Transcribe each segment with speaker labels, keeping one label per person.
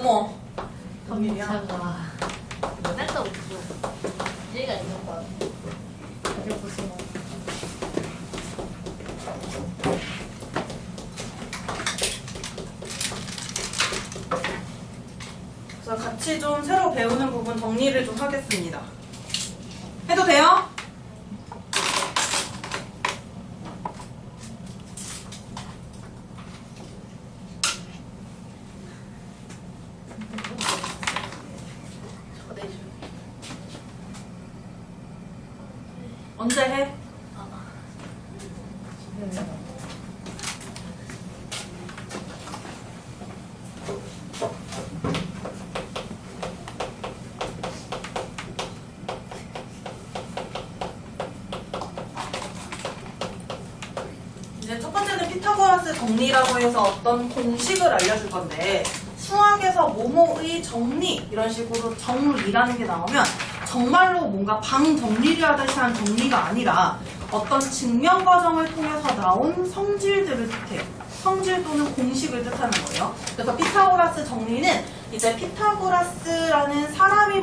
Speaker 1: 어머. 덤이야.
Speaker 2: 차가 맨날 없어. 얘가 있는 거. 이제 보세요.
Speaker 1: 그래서 같이 좀 새로 배우는 부분 정리를 좀 하겠습니다. 해도 돼요?
Speaker 2: 저거 내줘.
Speaker 1: 언제 해? 이제 첫 번째는 피타고라스 정리라고 해서 어떤 공식을 알려줄 건데, 수학에서 뭐뭐의 정리 이런 식으로 정리라는 게 나오면 정말로 뭔가 방 정리를 하듯이 한 정리가 아니라 어떤 증명 과정을 통해서 나온 성질들을 뜻해요. 성질 또는 공식을 뜻하는 거예요. 그래서 피타고라스 정리는 이제 피타고라스라는 사람이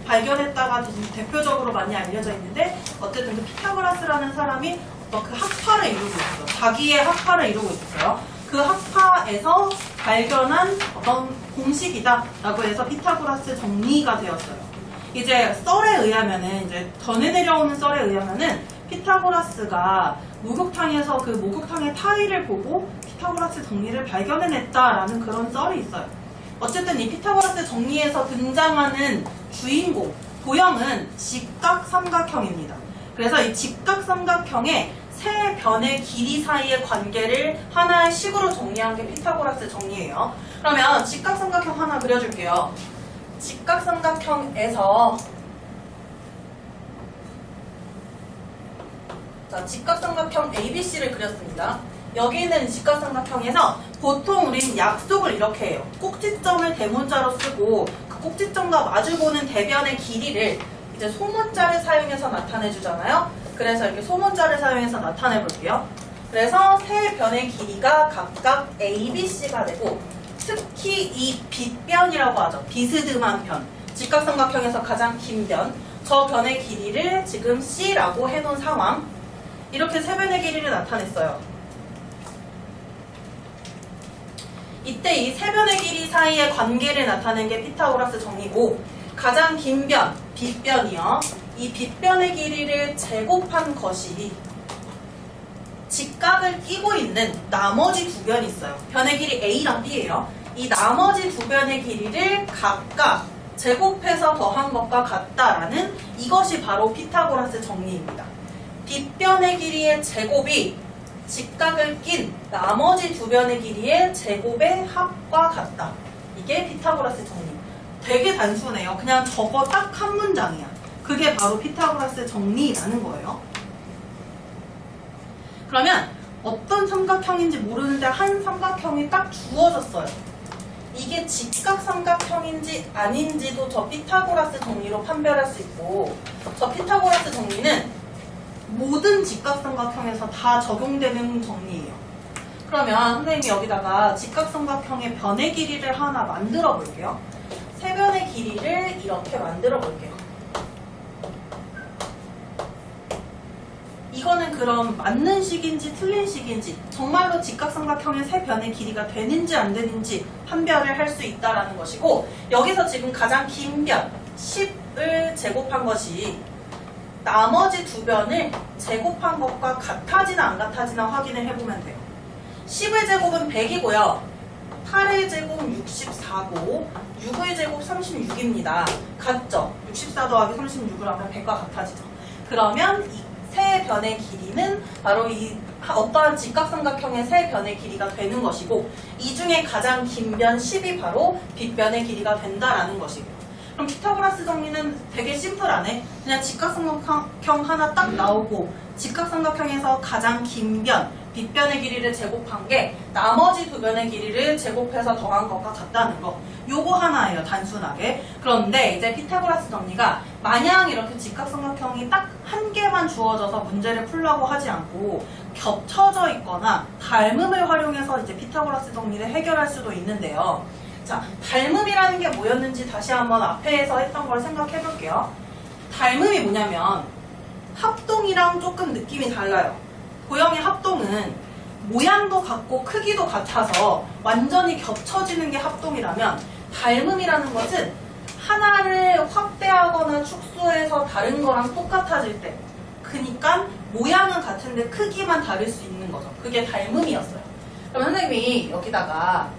Speaker 1: 발견했다가 대표적으로 많이 알려져 있는데, 어쨌든 그 피타고라스라는 사람이 어떤 그 학파를 이루고 있어요. 자기의 학파를 이루고 있어요. 그 학파에서 발견한 어떤 공식이다 라고 해서 피타고라스 정리가 되었어요. 이제 썰에 의하면은, 이제 전해 내려오는 썰에 의하면은 피타고라스가 목욕탕에서 그 목욕탕의 타일을 보고 피타고라스 정리를 발견해냈다라는 그런 썰이 있어요. 어쨌든 이 피타고라스 정리에서 등장하는 주인공, 도형은 직각삼각형입니다. 그래서 이 직각삼각형의 세 변의 길이 사이의 관계를 하나의 식으로 정리한 게 피타고라스 정리예요. 그러면 직각삼각형 하나 그려줄게요. 직각삼각형에서 자, 직각삼각형 ABC를 그렸습니다. 여기 있는 직각삼각형에서 보통 우리는 약속을 이렇게 해요. 꼭지점을 대문자로 쓰고 그 꼭지점과 마주보는 대변의 길이를 이제 소문자를 사용해서 나타내 주잖아요. 그래서 이렇게 소문자를 사용해서 나타내 볼게요. 그래서 세 변의 길이가 각각 ABC가 되고, 특히 이 빗변이라고 하죠. 비스듬한 변. 직각삼각형에서 가장 긴 변. 저 변의 길이를 지금 C라고 해놓은 상황. 이렇게 세 변의 길이를 나타냈어요. 이때 이 세 변의 길이 사이의 관계를 나타낸 게 피타고라스 정리고, 가장 긴 변, 빗변이요. 이 빗변의 길이를 제곱한 것이 직각을 끼고 있는 나머지 두 변이 있어요. 변의 길이 A랑 B예요. 이 나머지 두 변의 길이를 각각 제곱해서 더한 것과 같다라는 이것이 바로 피타고라스 정리입니다. 빗변의 길이의 제곱이 직각을 낀 나머지 두 변의 길이의 제곱의 합과 같다. 이게 피타고라스 정리. 되게 단순해요. 그냥 저거 딱 한 문장이야. 그게 바로 피타고라스 정리라는 거예요. 그러면 어떤 삼각형인지 모르는데 한 삼각형이 딱 주어졌어요. 이게 직각삼각형인지 아닌지도 저 피타고라스 정리로 판별할 수 있고, 저 피타고라스 정리는 모든 직각삼각형에서 다 적용되는 정리예요. 그러면 선생님이 여기다가 직각삼각형의 변의 길이를 하나 만들어 볼게요. 세 변의 길이를 이렇게 만들어 볼게요. 이거는 그럼 맞는 식인지 틀린 식인지, 정말로 직각삼각형의 세 변의 길이가 되는지 안 되는지 판별을 할 수 있다라는 것이고, 여기서 지금 가장 긴 변 10을 제곱한 것이 나머지 두 변을 제곱한 것과 같아지나 안 같아지나 확인을 해보면 돼요. 10의 제곱은 100이고요. 8의 제곱 64고 6의 제곱 36입니다. 같죠? 64 더하기 36을 하면 100과 같아지죠. 그러면 이 세 변의 길이는 바로 이 어떠한 직각삼각형의 세 변의 길이가 되는 것이고, 이 중에 가장 긴 변 10이 바로 빗변의 길이가 된다라는 것이고요. 그럼 피타고라스 정리는 되게 심플하네. 그냥 직각삼각형 하나 딱 나오고, 직각삼각형에서 가장 긴 변, 빗변의 길이를 제곱한 게 나머지 두 변의 길이를 제곱해서 더한 것과 같다는 거. 요거 하나예요, 단순하게. 그런데 이제 피타고라스 정리가 마냥 이렇게 직각삼각형이 딱 한 개만 주어져서 문제를 풀려고 하지 않고 겹쳐져 있거나 닮음을 활용해서 이제 피타고라스 정리를 해결할 수도 있는데요. 자, 닮음이라는 게 뭐였는지 다시 한번 앞에서 했던 걸 생각해 볼게요. 닮음이 뭐냐면 합동이랑 조금 느낌이 달라요. 도형의 합동은 모양도 같고 크기도 같아서 완전히 겹쳐지는 게 합동이라면 닮음이라는 것은 하나를 확대하거나 축소해서 다른 거랑 똑같아질 때, 그니까 모양은 같은데 크기만 다를 수 있는 거죠. 그게 닮음이었어요. 그럼 선생님이 여기다가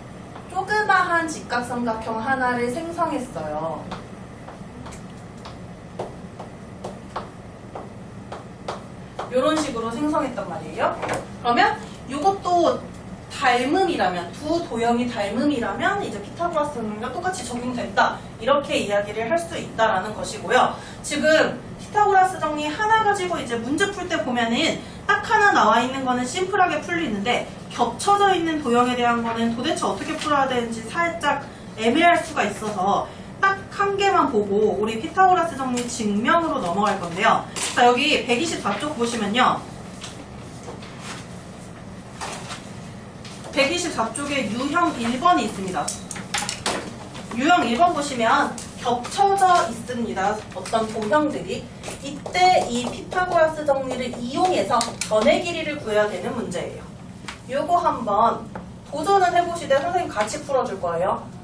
Speaker 1: 조그마한 직각삼각형 하나를 생성했어요. 이런 식으로 생성했단 말이에요. 그러면 이것도 닮음이라면, 두 도형이 닮음이라면 이제 피타고라스 정리가 똑같이 적용된다, 이렇게 이야기를 할 수 있다라는 것이고요. 지금 피타고라스 정리 하나 가지고 이제 문제 풀 때 보면은 딱 하나 나와 있는 거는 심플하게 풀리는데 겹쳐져 있는 도형에 대한 거는 도대체 어떻게 풀어야 되는지 살짝 애매할 수가 있어서 딱 한 개만 보고 우리 피타고라스 정리 증명으로 넘어갈 건데요. 자, 여기 124쪽 보시면요. 124쪽에 유형 1번이 있습니다. 유형 1번 보시면 겹쳐져 있습니다. 어떤 도형들이. 이때 이 피타고라스 정리를 이용해서 변의 길이를 구해야 되는 문제예요. 요거 한번 도전을 해보시되 선생님 같이 풀어줄 거예요.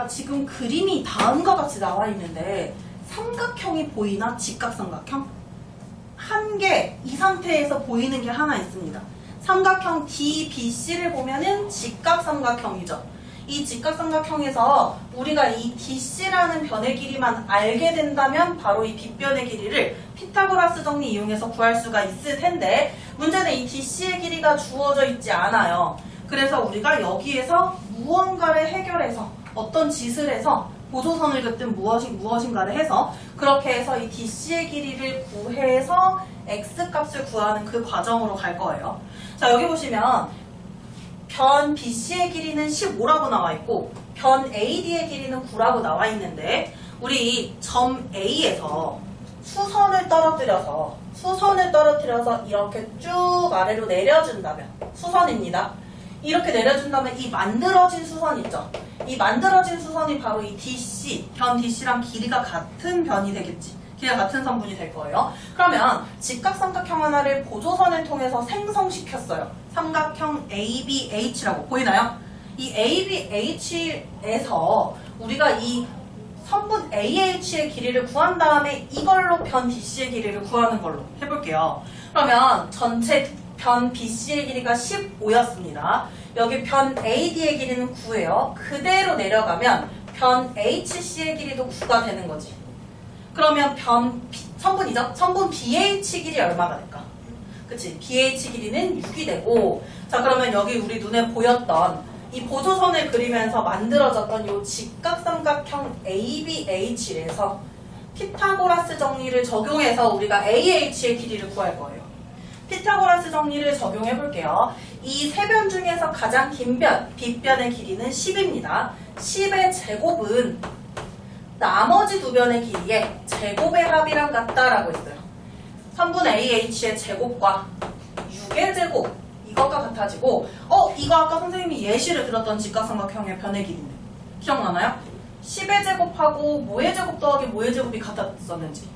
Speaker 1: 지금 그림이 다음과 같이 나와 있는데 삼각형이 보이나? 직각삼각형? 한 개, 이 상태에서 보이는 게 하나 있습니다. 삼각형 DBC를 보면은 직각삼각형이죠. 이 직각삼각형에서 우리가 이 DC라는 변의 길이만 알게 된다면 바로 이 빗변의 길이를 피타고라스 정리 이용해서 구할 수가 있을 텐데, 문제는 이 DC의 길이가 주어져 있지 않아요. 그래서 우리가 여기에서 무언가를 해결해서 어떤 짓을 해서 보조선을 긋든 무엇인가를 해서 그렇게 해서 이 DC의 길이를 구해서 X값을 구하는 그 과정으로 갈 거예요. 자, 여기 보시면 변 BC의 길이는 15라고 나와 있고 변 AD의 길이는 9라고 나와 있는데, 우리 점 A에서 수선을 떨어뜨려서 이렇게 쭉 아래로 내려준다면, 수선입니다. 이렇게 내려준다면 이 만들어진 수선 있죠? 이 만들어진 수선이 바로 이 DC, 변 DC랑 길이가 같은 변이 되겠지. 길이가 같은 선분이 될 거예요. 그러면 직각삼각형 하나를 보조선을 통해서 생성시켰어요. 삼각형 ABH라고 보이나요? 이 ABH에서 우리가 이 선분 AH의 길이를 구한 다음에 이걸로 변 DC의 길이를 구하는 걸로 해볼게요. 그러면 전체 변 BC의 길이가 15였습니다. 여기 변 AD의 길이는 9예요. 그대로 내려가면 변 HC의 길이도 9가 되는 거지. 그러면 선분이죠? 선분 BH 길이 얼마가 될까? 그치? BH 길이는 6이 되고, 자, 그러면 여기 우리 눈에 보였던 이 보조선을 그리면서 만들어졌던 이 직각삼각형 ABH에서 피타고라스 정리를 적용해서 우리가 AH의 길이를 구할 거예요. 피타고라스 정리를 적용해 볼게요. 이 세 변 중에서 가장 긴 변, 빗변의 길이는 10입니다. 10의 제곱은 나머지 두 변의 길이의 제곱의 합이랑 같다라고 했어요. 3분 AH의 제곱과 6의 제곱, 이것과 같아지고, 이거 아까 선생님이 예시를 들었던 직각삼각형의 변의 길이인데 기억나나요? 10의 제곱하고 뭐의 제곱 더하기 뭐의 제곱이 같았었는지.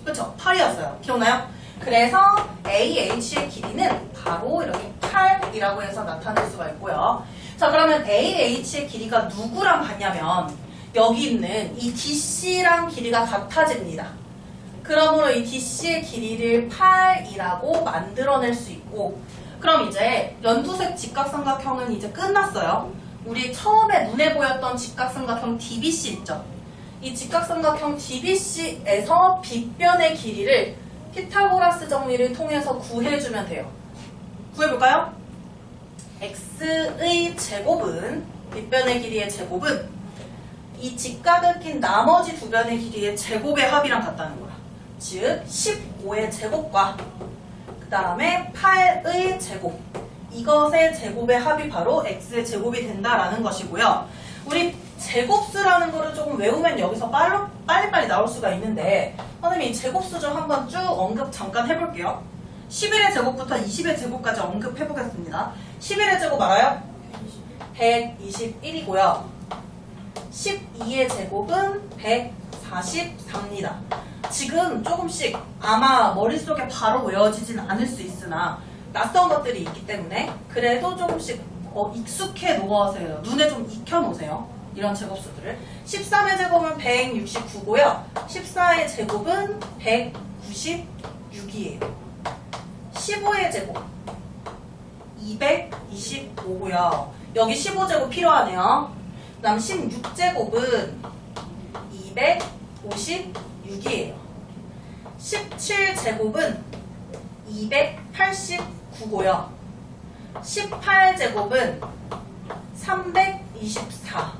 Speaker 1: 그쵸? 8이었어요. 기억나요? 그래서 AH의 길이는 바로 이렇게 8이라고 해서 나타낼 수가 있고요. 자, 그러면 AH의 길이가 누구랑 같냐면 여기 있는 이 DC랑 길이가 같아집니다. 그러므로 이 DC의 길이를 8이라고 만들어낼 수 있고, 그럼 이제 연두색 직각삼각형은 이제 끝났어요. 우리 처음에 눈에 보였던 직각삼각형 DBC 있죠? 이 직각삼각형 DBC에서 빗변의 길이를 피타고라스 정리를 통해서 구해주면 돼요. 구해볼까요? x의 제곱은 빗변의 길이의 제곱은 이 직각을 낀 나머지 두 변의 길이의 제곱의 합이랑 같다는 거야. 즉 15의 제곱과 그 다음에 8의 제곱, 이것의 제곱의 합이 바로 x의 제곱이 된다라는 것이고요. 우리 제곱수라는 거를 조금 외우면 여기서 빨리빨리 나올 수가 있는데, 선생님이 이 제곱수 좀 한번 쭉 언급 잠깐 해볼게요. 11의 제곱부터 20의 제곱까지 언급해보겠습니다. 11의 제곱 알아요? 121이고요. 12의 제곱은 144입니다. 지금 조금씩 아마 머릿속에 바로 외워지진 않을 수 있으나 낯선 것들이 있기 때문에 그래도 조금씩 익숙해 놓으세요. 눈에 좀 익혀놓으세요. 이런 제곱수들을. 13의 제곱은 169고요. 14의 제곱은 196이에요. 15의 제곱 225고요. 여기 15제곱 필요하네요. 그 다음 16제곱은 256이에요. 17제곱은 289고요. 18제곱은 324.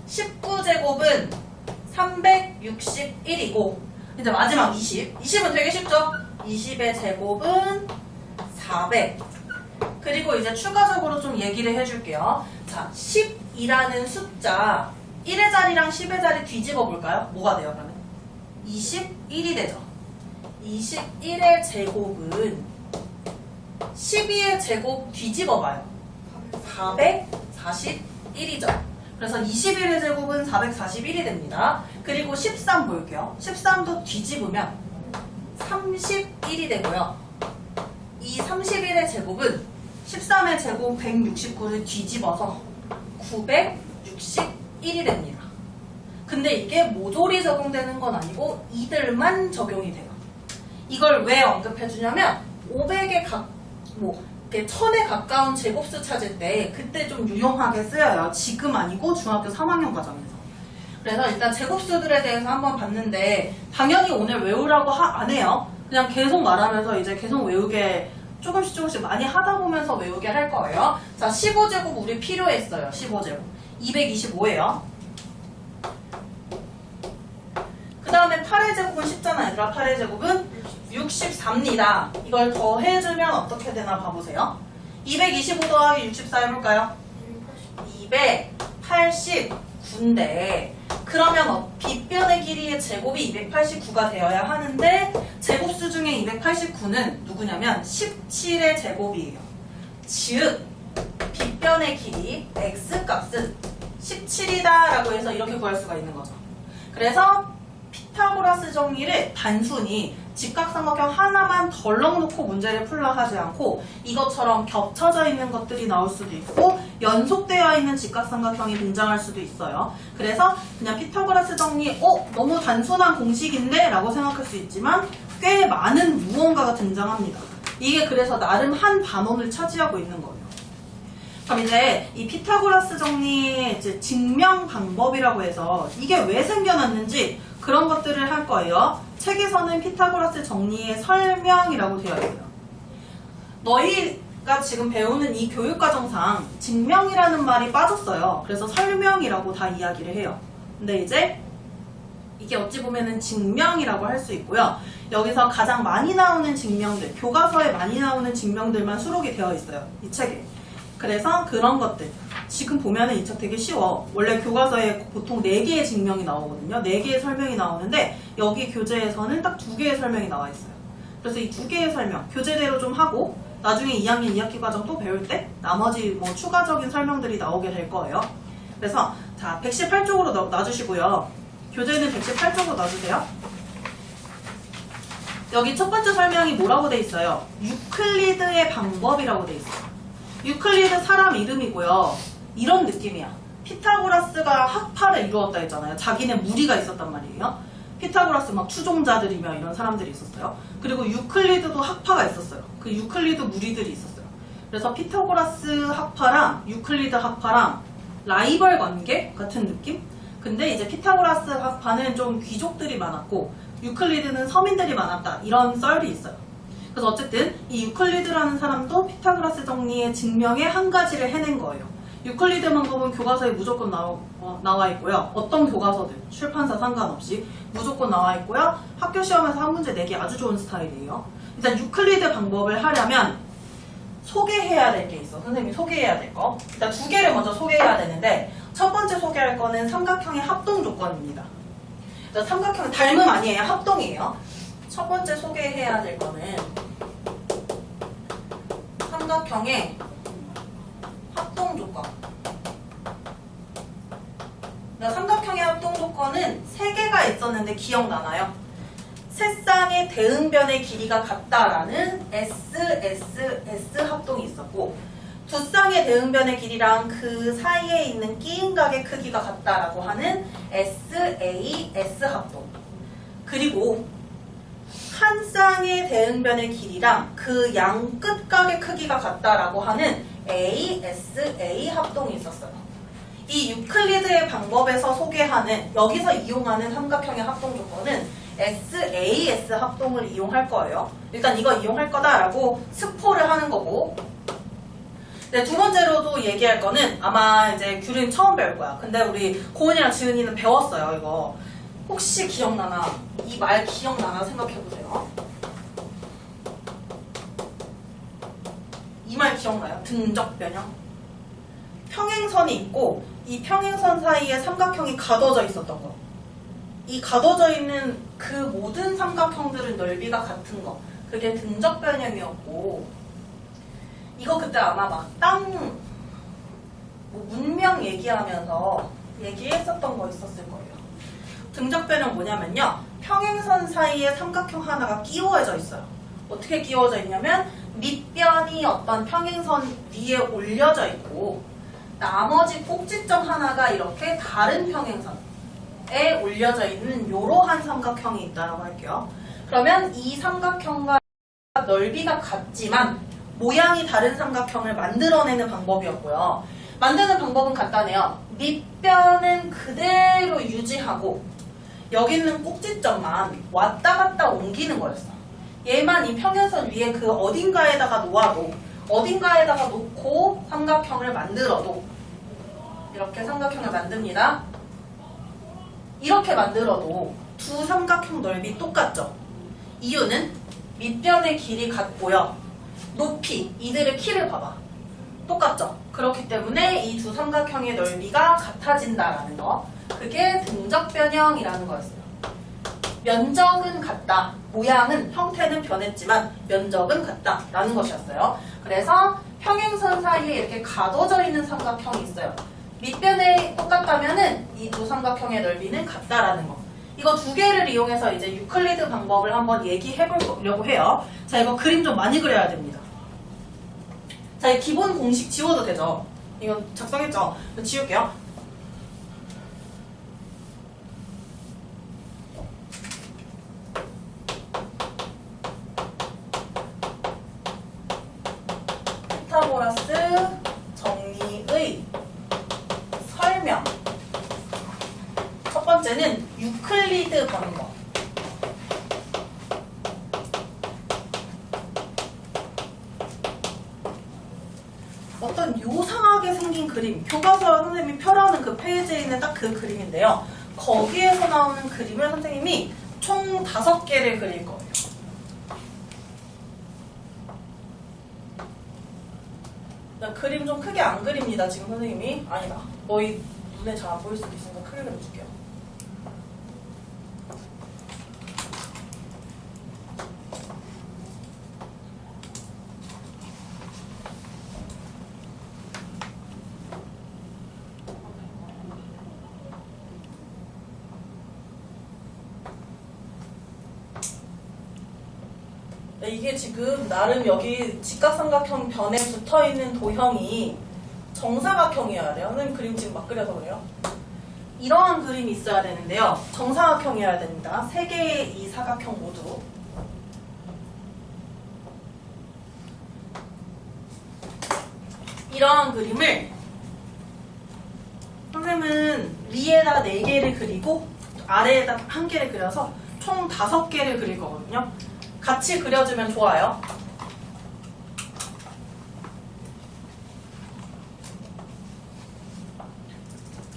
Speaker 1: 19제곱은 361이고, 이제 마지막 20. 20은 되게 쉽죠? 20의 제곱은 400. 그리고 이제 추가적으로 좀 얘기를 해줄게요. 자, 10이라는 숫자 1의 자리랑 10의 자리 뒤집어 볼까요? 뭐가 돼요, 그러면? 21이 되죠. 21의 제곱은 12의 제곱 뒤집어 봐요. 441이죠. 그래서 21의 제곱은 441이 됩니다. 그리고 13 볼게요. 13도 뒤집으면 31이 되고요. 이 31의 제곱은 13의 제곱 169를 뒤집어서 961이 됩니다. 근데 이게 모조리 적용되는 건 아니고 이들만 적용이 돼요. 이걸 왜 언급해주냐면 500에 1000에 가까운 제곱수 찾을 때 그때 좀 유용하게 쓰여요. 지금 아니고 중학교 3학년 과정에서. 그래서 일단 제곱수들에 대해서 한번 봤는데 당연히 오늘 외우라고 안 해요. 그냥 계속 말하면서 이제 계속 외우게 조금씩 많이 하다 보면서 외우게 할 거예요. 자, 15제곱 우리 필요했어요. 15제곱 225예요. 그 다음에 8의 제곱은 쉽잖아 얘들아. 8의 제곱은 64입니다. 이걸 더해주면 어떻게 되나 봐보세요. 225 더하기 64 해볼까요? 289인데 그러면 빗변의 길이의 제곱이 289가 되어야 하는데 제곱수 중에 289는 누구냐면 17의 제곱이에요. 즉 빗변의 길이 x값은 17이다 라고 해서 이렇게 구할 수가 있는 거죠. 그래서 피타고라스 정리를 단순히 직각삼각형 하나만 덜렁 놓고 문제를 풀라 하지 않고 이것처럼 겹쳐져 있는 것들이 나올 수도 있고 연속되어 있는 직각삼각형이 등장할 수도 있어요. 그래서 그냥 피타고라스 정리 너무 단순한 공식인데 라고 생각할 수 있지만 꽤 많은 무언가가 등장합니다. 이게 그래서 나름 한 반원을 차지하고 있는 거예요. 그럼 이제 이 피타고라스 정리의 이제 증명 방법이라고 해서 이게 왜 생겨났는지 그런 것들을 할 거예요. 책에서는 피타고라스 정리의 설명이라고 되어 있어요. 너희가 지금 배우는 이 교육과정상 증명이라는 말이 빠졌어요. 그래서 설명이라고 다 이야기를 해요. 근데 이제 이게 어찌 보면은 증명이라고 할 수 있고요. 여기서 가장 많이 나오는 증명들, 교과서에 많이 나오는 증명들만 수록이 되어 있어요. 이 책에. 그래서 그런 것들. 지금 보면은 이 책 되게 쉬워. 원래 교과서에 보통 4개의 증명이 나오거든요. 4개의 설명이 나오는데 여기 교재에서는 딱 2개의 설명이 나와 있어요. 그래서 이 2개의 설명, 교재대로 좀 하고 나중에 2학년 2학기 과정 또 배울 때 나머지 뭐 추가적인 설명들이 나오게 될 거예요. 그래서 자 118쪽으로 놔주시고요. 교재는 118쪽으로 놔주세요. 여기 첫 번째 설명이 뭐라고 돼 있어요? 유클리드의 방법이라고 돼 있어요. 유클리드 사람 이름이고요. 이런 느낌이야. 피타고라스가 학파를 이루었다 했잖아요. 자기네 무리가 있었단 말이에요. 피타고라스 막 추종자들이며 이런 사람들이 있었어요. 그리고 유클리드도 학파가 있었어요. 그 유클리드 무리들이 있었어요. 그래서 피타고라스 학파랑 유클리드 학파랑 라이벌 관계 같은 느낌? 근데 이제 피타고라스 학파는 좀 귀족들이 많았고 유클리드는 서민들이 많았다. 이런 썰이 있어요. 그래서 어쨌든 이 유클리드라는 사람도 피타고라스 정리의 증명의 한 가지를 해낸 거예요. 유클리드 방법은 교과서에 무조건 나와 있고요. 어떤 교과서든 출판사 상관없이 무조건 나와 있고요. 학교 시험에서 한 문제 내기 아주 좋은 스타일이에요. 일단 유클리드 방법을 하려면 소개해야 될 게 있어. 선생님이 소개해야 될 거. 일단 두 개를 먼저 소개해야 되는데 첫 번째 소개할 거는 삼각형의 합동 조건입니다. 일단 삼각형은 닮음 아니에요. 합동이에요. 첫 번째 소개해야 될 거는 삼각형의 합동 조건. 삼각형의 합동 조건은 세 개가 있었는데 기억나나요? 세 쌍의 대응변의 길이가 같다라는 S 합동이 있었고 두 쌍의 대응변의 길이랑 그 사이에 있는 끼인각의 크기가 같다라고 하는 SAS 합동. 그리고 한 쌍의 대응변의 길이랑 그 양 끝각의 크기가 같다라고 하는 ASA 합동이 있었어요. 이 유클리드의 방법에서 소개하는 여기서 이용하는 삼각형의 합동 조건은 SAS 합동을 이용할 거예요. 일단 이거 이용할 거다라고 스포를 하는 거고. 네, 두 번째로도 얘기할 거는 아마 이제 귤은 처음 배울 거야. 근데 우리 고은이랑 지은이는 배웠어요, 이거. 혹시 기억나나? 이 말 기억나나 생각해보세요. 이 말 기억나요? 등적 변형. 평행선이 있고 이 평행선 사이에 삼각형이 가둬져 있었던 거. 이 가둬져 있는 그 모든 삼각형들은 넓이가 같은 거. 그게 등적 변형이었고 이거 그때 아마 막 문명 얘기하면서 얘기했었던 거 있었을 거예요. 등적 변형 뭐냐면요. 평행선 사이에 삼각형 하나가 끼워져 있어요. 어떻게 끼워져 있냐면 밑변이 어떤 평행선 위에 올려져 있고 나머지 꼭지점 하나가 이렇게 다른 평행선에 올려져 있는 이러한 삼각형이 있다고 할게요. 그러면 이 삼각형과 넓이가 같지만 모양이 다른 삼각형을 만들어내는 방법이었고요. 만드는 방법은 간단해요. 밑변은 그대로 유지하고 여기 있는 꼭지점만 왔다 갔다 옮기는 거였어. 얘만 이 평행선 위에 그 어딘가에다가 놓아도 어딘가에다가 놓고 삼각형을 만들어도 이렇게 삼각형을 만듭니다. 이렇게 만들어도 두 삼각형 넓이 똑같죠? 이유는 밑변의 길이 같고요. 높이, 이들의 키를 봐봐. 똑같죠? 그렇기 때문에 이 두 삼각형의 넓이가 같아진다라는 거. 그게 등적 변형이라는 거였어요. 면적은 같다. 모양은, 형태는 변했지만 면적은 같다라는 것이었어요. 그래서 평행선 사이에 이렇게 가둬져 있는 삼각형이 있어요. 밑변에 똑같다면은 이 두 삼각형의 넓이는 같다라는 거. 이거 두 개를 이용해서 이제 유클리드 방법을 한번 얘기해 보려고 해요. 자, 이거 그림 좀 많이 그려야 됩니다. 자, 이 기본 공식 지워도 되죠? 이거 작성했죠? 이거 지울게요. 피타고라스 정리의 설명. 첫 번째는 유클리드 방법. 어떤 요상하게 생긴 그림, 교과서 선생님이 펴라는 그 페이지에 있는 딱 그 그림인데요. 거기에서 나오는 그림을 선생님이 총 5개를 그릴 거예요. 나 그림 좀 크게 안 그립니다, 지금 선생님이. 아니다. 너희 눈에 잘 안 보일 수도 있으니까 크게 그려줄게요. 이게 지금 나름 여기 직각삼각형 변에 붙어있는 도형이 정사각형이어야 돼요. 선생님 그림 지금 막 그려서 그래요. 이러한 그림이 있어야 되는데요. 정사각형이어야 됩니다. 3개의 이 사각형 모두. 이러한 그림을 선생님은 위에다 4개를 그리고 아래에다 1개를 그려서 총 5개를 그릴 거거든요. 같이 그려주면 좋아요.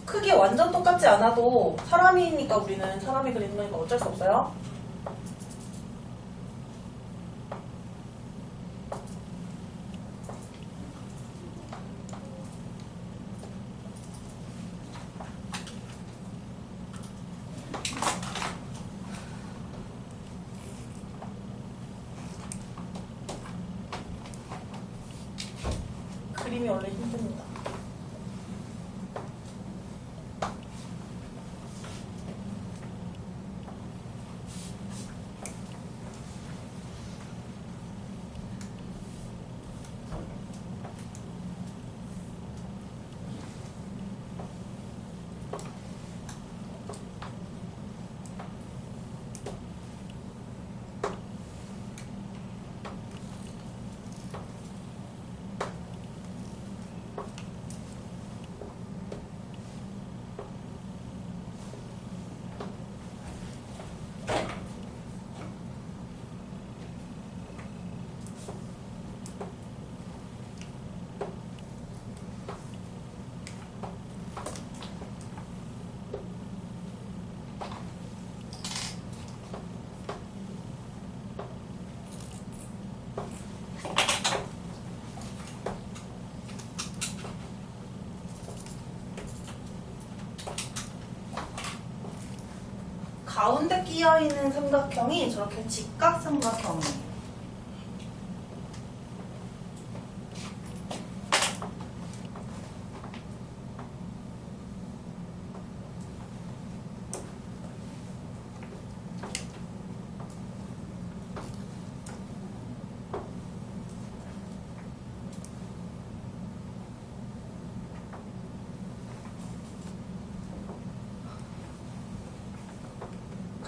Speaker 1: 크기 완전 똑같지 않아도 사람이니까 우리는 사람이 그리는 거니까 어쩔 수 없어요. 그림이 원래 힘듭니다. 가운데 끼어있는 삼각형이 저렇게 직각삼각형이에요.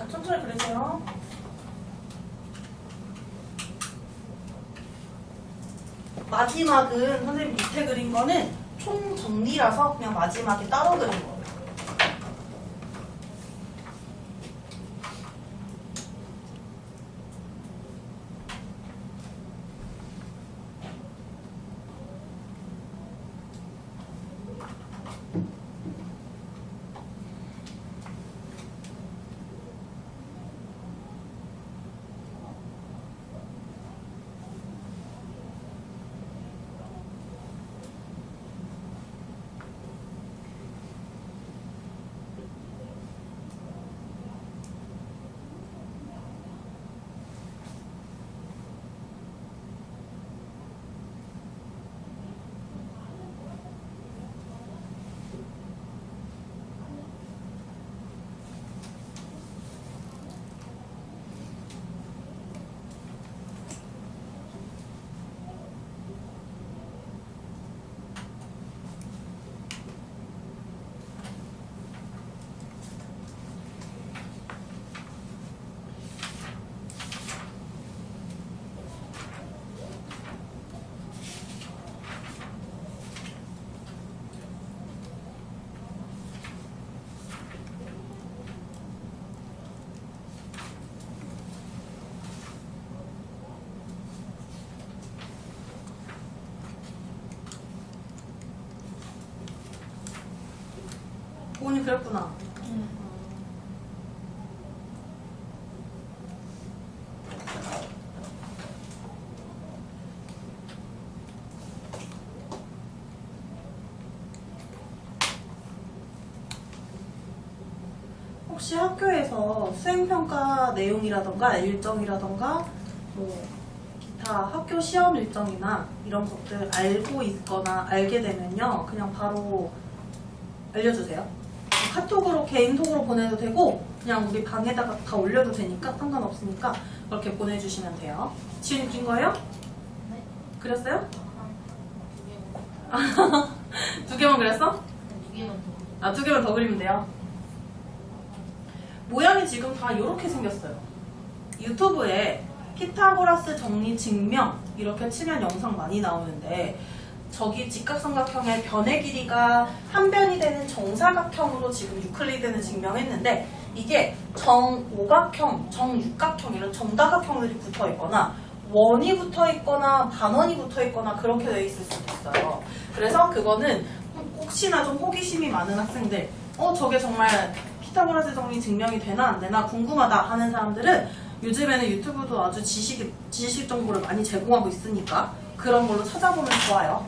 Speaker 1: 천천히 그리세요. 마지막은 선생님 밑에 그린 거는 총 정리라서 그냥 마지막에 따로 그린 거예요. 보은이 그랬구나. 혹시 학교에서 수행평가 내용이라던가 일정이라던가 뭐 기타 학교 시험 일정이나 이런 것들 알고 있거나 알게 되면요 그냥 바로 알려주세요. 카톡으로 개인톡으로 보내도 되고 그냥 우리 방에다가 다 올려도 되니까 상관없으니까 그렇게 보내주시면 돼요. 지훈이 그린 거예요?
Speaker 2: 네.
Speaker 1: 그렸어요?
Speaker 2: 두 개만.
Speaker 1: 두 개만 그렸어?
Speaker 2: 두 개만 더.
Speaker 1: 아, 두 개만 더 그리면 돼요. 모양이 지금 다 이렇게 생겼어요. 유튜브에 피타고라스 정리 증명 이렇게 치면 영상 많이 나오는데 저기 직각삼각형의 변의 길이가 한 변이 되는 정사각형으로 지금 유클리드는 증명했는데 이게 정오각형, 정육각형 이런 정다각형들이 붙어 있거나 원이 붙어 있거나 반원이 붙어 있거나 그렇게 돼 있을 수도 있어요. 그래서 그거는 혹시나 좀 호기심이 많은 학생들, 저게 정말 피타고라스 정리 증명이 되나 안 되나 궁금하다 하는 사람들은 요즘에는 유튜브도 아주 지식 정보를 많이 제공하고 있으니까 그런 걸로 찾아보면 좋아요.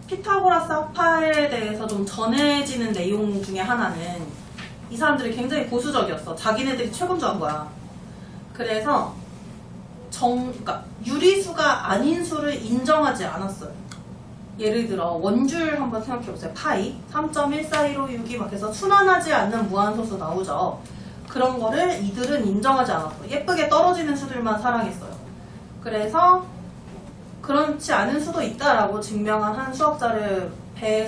Speaker 1: 피타고라스 합파에 대해서 좀 전해지는 내용 중에 하나는 이 사람들이 굉장히 보수적이었어. 자기네들이 최고인 줄 안 거야. 그래서 그러니까 유리수가 아닌 수를 인정하지 않았어요. 예를 들어 원줄 한번 생각해보세요. 파이 3.141562 막 해서 순환하지 않는 무한소수 나오죠. 그런 거를 이들은 인정하지 않았어. 예쁘게 떨어지는 수들만 사랑했어요. 그래서 그렇지 않은 수도 있다라고 증명한 한 수학자를 배에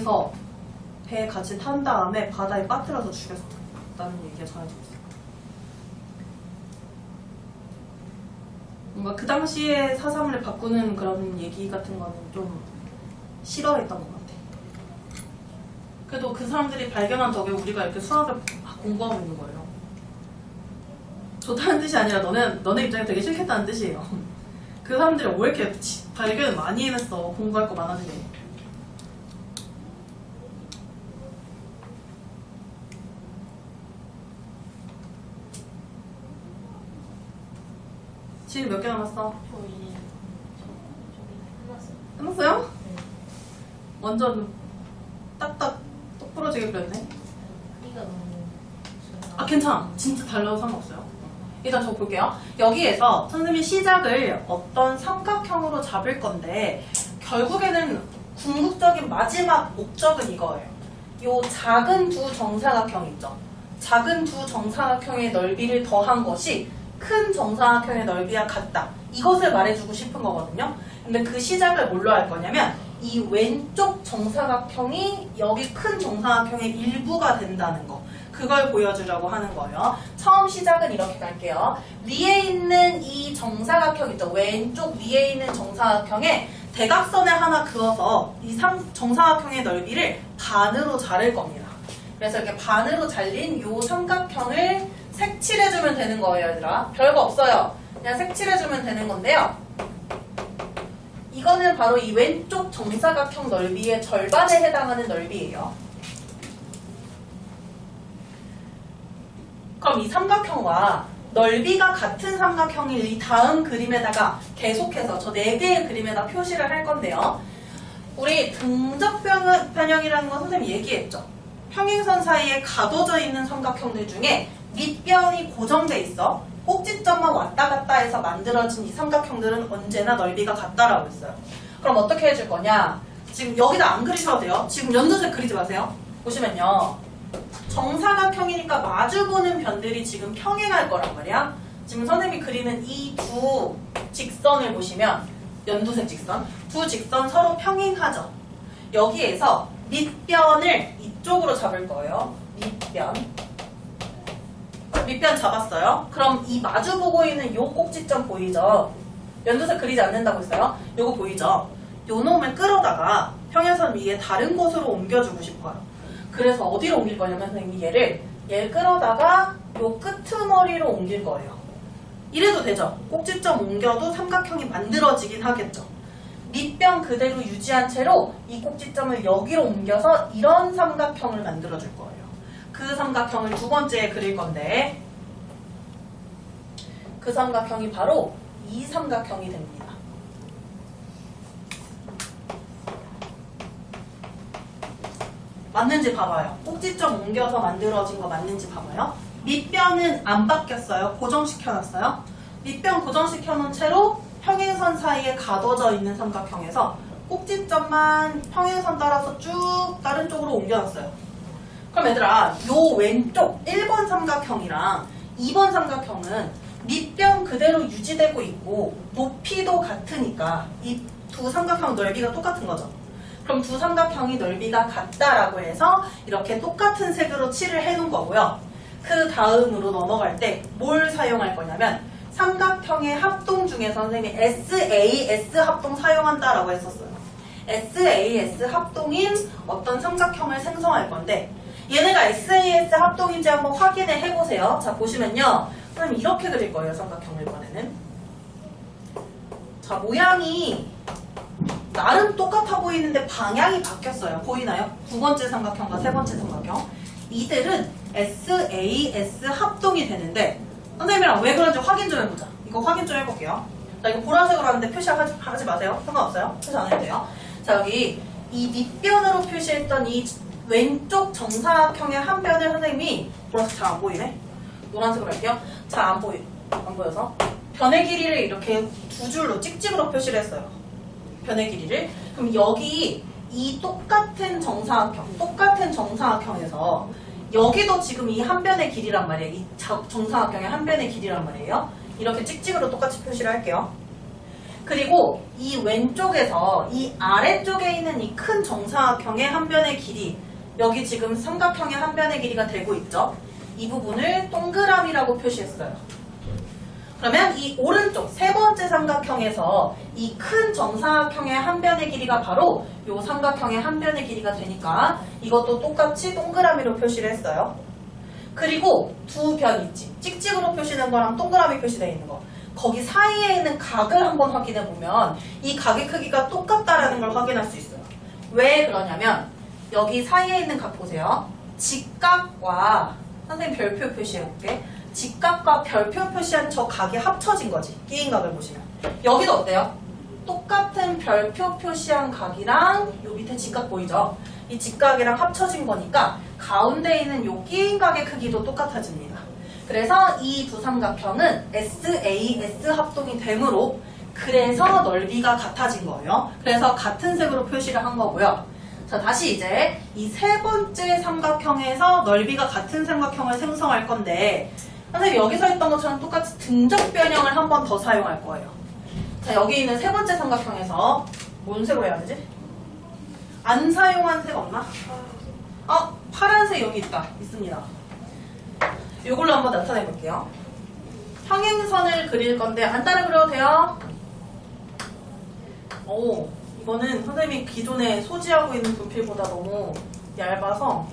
Speaker 1: 같이 탄 다음에 바다에 빠뜨려서 죽였다는 얘기가 전해지고 있어요. 뭔가 그 당시에 사상을 바꾸는 그런 얘기 같은 거는 좀 싫어했던 것 같아. 그래도 그 사람들이 발견한 덕에 우리가 이렇게 수학을 공부하고 있는 거예요. 좋다는 뜻이 아니라 너네 입장에 되게 싫겠다는 뜻이에요. 그 사람들이 왜 이렇게 발견을 많이 해냈어. 공부할 거 많아지게. 지금 몇 개 남았어?
Speaker 2: 저 이제 저기 끝났어요.
Speaker 1: 끝났어요?
Speaker 2: 네.
Speaker 1: 완전 딱딱 똑부러지게 그렸네.
Speaker 2: 크기가 너무
Speaker 1: 아 괜찮아. 진짜 달라도 상관없어요. 일단 저 볼게요. 여기에서 선생님이 시작을 어떤 삼각형으로 잡을 건데 결국에는 궁극적인 마지막 목적은 이거예요. 요 작은 두 정사각형 있죠. 작은 두 정사각형의 넓이를 더한 것이 큰 정사각형의 넓이와 같다. 이것을 말해주고 싶은 거거든요. 근데 그 시작을 뭘로 할 거냐면 이 왼쪽 정사각형이 여기 큰 정사각형의 일부가 된다는 거. 그걸 보여주려고 하는 거예요. 처음 시작은 이렇게 갈게요. 위에 있는 이 정사각형 있죠. 왼쪽 위에 있는 정사각형에 대각선을 하나 그어서 이 정사각형의 넓이를 반으로 자를 겁니다. 그래서 이렇게 반으로 잘린 이 삼각형을 색칠해주면 되는 거예요, 얘들아. 별거 없어요. 그냥 색칠해주면 되는 건데요. 이거는 바로 이 왼쪽 정사각형 넓이의 절반에 해당하는 넓이에요. 그럼 이 삼각형과 넓이가 같은 삼각형을 이 다음 그림에다가 계속해서 저 4개의 그림에다 표시를 할 건데요. 우리 등적 변형이라는 건 선생님이 얘기했죠. 평행선 사이에 가둬져 있는 삼각형들 중에 밑변이 고정돼 있어. 꼭지점만 왔다 갔다 해서 만들어진 이 삼각형들은 언제나 넓이가 같다라고 했어요. 그럼 어떻게 해줄 거냐? 지금 여기다 안 그리셔도 돼요. 지금 연두색 그리지 마세요. 보시면요. 정사각형이니까 마주보는 변들이 지금 평행할 거란 말이야. 지금 선생님이 그리는 이 두 직선을 보시면 연두색 직선, 두 직선 서로 평행하죠. 여기에서 밑변을 이쪽으로 잡을 거예요. 밑변 잡았어요. 그럼 이 마주보고 있는 요 꼭지점 보이죠? 연두색 그리지 않는다고 했어요. 요거 보이죠? 요 놈을 끌어다가 평행선 위에 다른 곳으로 옮겨주고 싶어요. 그래서 어디로 옮길 거냐면 선생님이 얘를 끌어다가 요 끄트머리로 옮길 거예요. 이래도 되죠? 꼭지점 옮겨도 삼각형이 만들어지긴 하겠죠. 밑변 그대로 유지한 채로 이 꼭지점을 여기로 옮겨서 이런 삼각형을 만들어줄 거예요. 그 삼각형을 두 번째에 그릴 건데 그 삼각형이 바로 이 삼각형이 됩니다. 맞는지 봐봐요. 꼭지점 옮겨서 만들어진 거 맞는지 봐봐요. 밑변은 안 바뀌었어요. 고정시켜놨어요. 밑변 고정시켜놓은 채로 평행선 사이에 가둬져 있는 삼각형에서 꼭지점만 평행선 따라서 쭉 다른 쪽으로 옮겨놨어요. 그럼 얘들아, 요 왼쪽 1번 삼각형이랑 2번 삼각형은 밑변 그대로 유지되고 있고 높이도 같으니까 이 두 삼각형 넓이가 똑같은 거죠. 그럼 두 삼각형이 넓이가 같다라고 해서 이렇게 똑같은 색으로 칠을 해놓은 거고요. 그 다음으로 넘어갈 때 뭘 사용할 거냐면 삼각형의 합동 중에서 선생님이 SAS 합동 사용한다라고 했었어요. SAS 합동인 어떤 삼각형을 생성할 건데 얘네가 SAS 합동인지 한번 확인을 해보세요. 자, 보시면요. 선생님 이렇게 그릴 거예요. 삼각형을 이번에는. 자, 모양이 나름 똑같아 보이는데 방향이 바뀌었어요. 보이나요? 두 번째 삼각형과 세 번째 삼각형. 이들은 SAS 합동이 되는데 선생님이랑 왜 그런지 확인 좀 해보자. 이거 확인 좀 해볼게요. 자, 이거 보라색으로 하는데 표시하지 마세요. 상관없어요. 표시 안 해도 돼요. 자, 여기 이 밑변으로 표시했던 이 왼쪽 정사각형의 한 변을 선생님이 보라색 잘 안 보이네? 노란색으로 할게요. 잘 안 보여서 변의 길이를 이렇게 두 줄로 찍찍으로 표시를 했어요. 변의 길이를. 그럼 여기 이 똑같은 정사각형에서 여기도 지금 이 한 변의 길이란 말이에요. 이 정사각형의 한 변의 길이란 말이에요. 이렇게 찍찍으로 똑같이 표시를 할게요. 그리고 이 왼쪽에서 이 아래쪽에 있는 이 큰 정사각형의 한 변의 길이 여기 지금 삼각형의 한 변의 길이가 되고 있죠. 이 부분을 동그라미라고 표시했어요. 그러면 이 오른쪽 세 번째 삼각형에서 이 큰 정사각형의 한 변의 길이가 바로 이 삼각형의 한 변의 길이가 되니까 이것도 똑같이 동그라미로 표시를 했어요. 그리고 두 변 있지. 찍찍으로 표시된 거랑 동그라미 표시되어 있는 거. 거기 사이에 있는 각을 한번 확인해 보면 이 각의 크기가 똑같다라는 걸 확인할 수 있어요. 왜 그러냐면 여기 사이에 있는 각 보세요. 직각과 선생님 별표 표시해볼게. 직각과 별표 표시한 저 각이 합쳐진 거지. 끼인 각을 보시면. 여기도 어때요? 똑같은 별표 표시한 각이랑 요 밑에 직각 보이죠? 이 직각이랑 합쳐진 거니까 가운데 있는 요 끼인 각의 크기도 똑같아집니다. 그래서 이 두 삼각형은 SAS 합동이 되므로 그래서 넓이가 같아진 거예요. 그래서 같은 색으로 표시를 한 거고요. 자, 다시 이제 이 세 번째 삼각형에서 넓이가 같은 삼각형을 생성할 건데 선생님 여기서 했던 것처럼 똑같이 등적 변형을 한 번 더 사용할 거예요. 자, 여기 있는 세 번째 삼각형에서 뭔 색으로 해야 되지? 안 사용한 색 없나? 파란색 여기 있습니다. 이걸로 한번 나타내 볼게요. 평행선을 그릴 건데 안 따라 그려도 돼요? 오, 이거는 선생님이 기존에 소지하고 있는 분필보다 너무 얇아서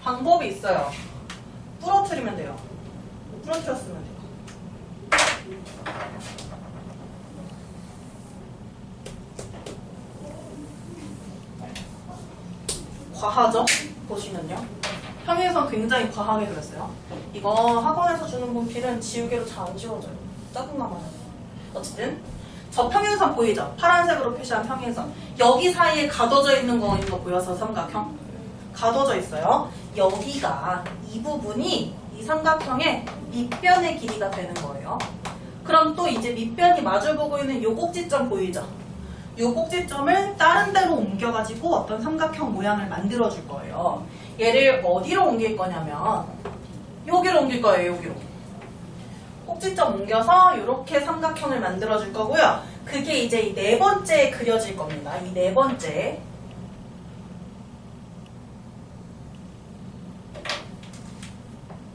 Speaker 1: 방법이 있어요. 부러뜨리면 돼요. 부러뜨렸으면 돼요. 과하죠? 보시면요. 평행선 굉장히 과하게 그렸어요. 이거 학원에서 주는 분필은 지우개로 잘 안 지워져요. 짜증나면. 어쨌든 저 평행선 보이죠? 파란색으로 표시한 평행선. 여기 사이에 가둬져 있는 거 보여서 삼각형? 가둬져 있어요. 여기가 이 부분이 이 삼각형의 밑변의 길이가 되는 거예요. 그럼 또 이제 밑변이 마주보고 있는 요 꼭지점 보이죠? 요 꼭지점을 다른 데로 옮겨가지고 어떤 삼각형 모양을 만들어줄 거예요. 얘를 어디로 옮길 거냐면 여기로 옮길 거예요. 여기로. 꼭지점 옮겨서 이렇게 삼각형을 만들어줄 거고요. 그게 이제 이 네 번째에 그려질 겁니다. 이 네 번째.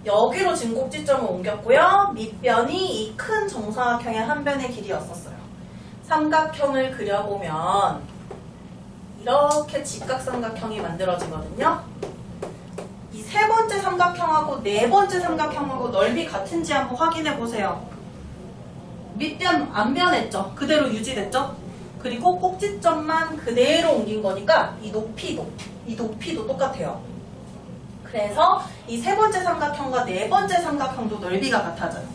Speaker 1: 여기로 지금 꼭지점을 옮겼고요. 밑변이 이 큰 정사각형의 한 변의 길이였었어요. 삼각형을 그려보면 이렇게 직각삼각형이 만들어지거든요. 이 세 번째 삼각형하고 네 번째 삼각형하고 넓이 같은지 한번 확인해 보세요. 밑변 안 변했죠? 그대로 유지됐죠? 그리고 꼭지점만 그대로 옮긴 거니까 이 높이도 똑같아요. 그래서 이 세 번째 삼각형과 네 번째 삼각형도 넓이가 같아져요.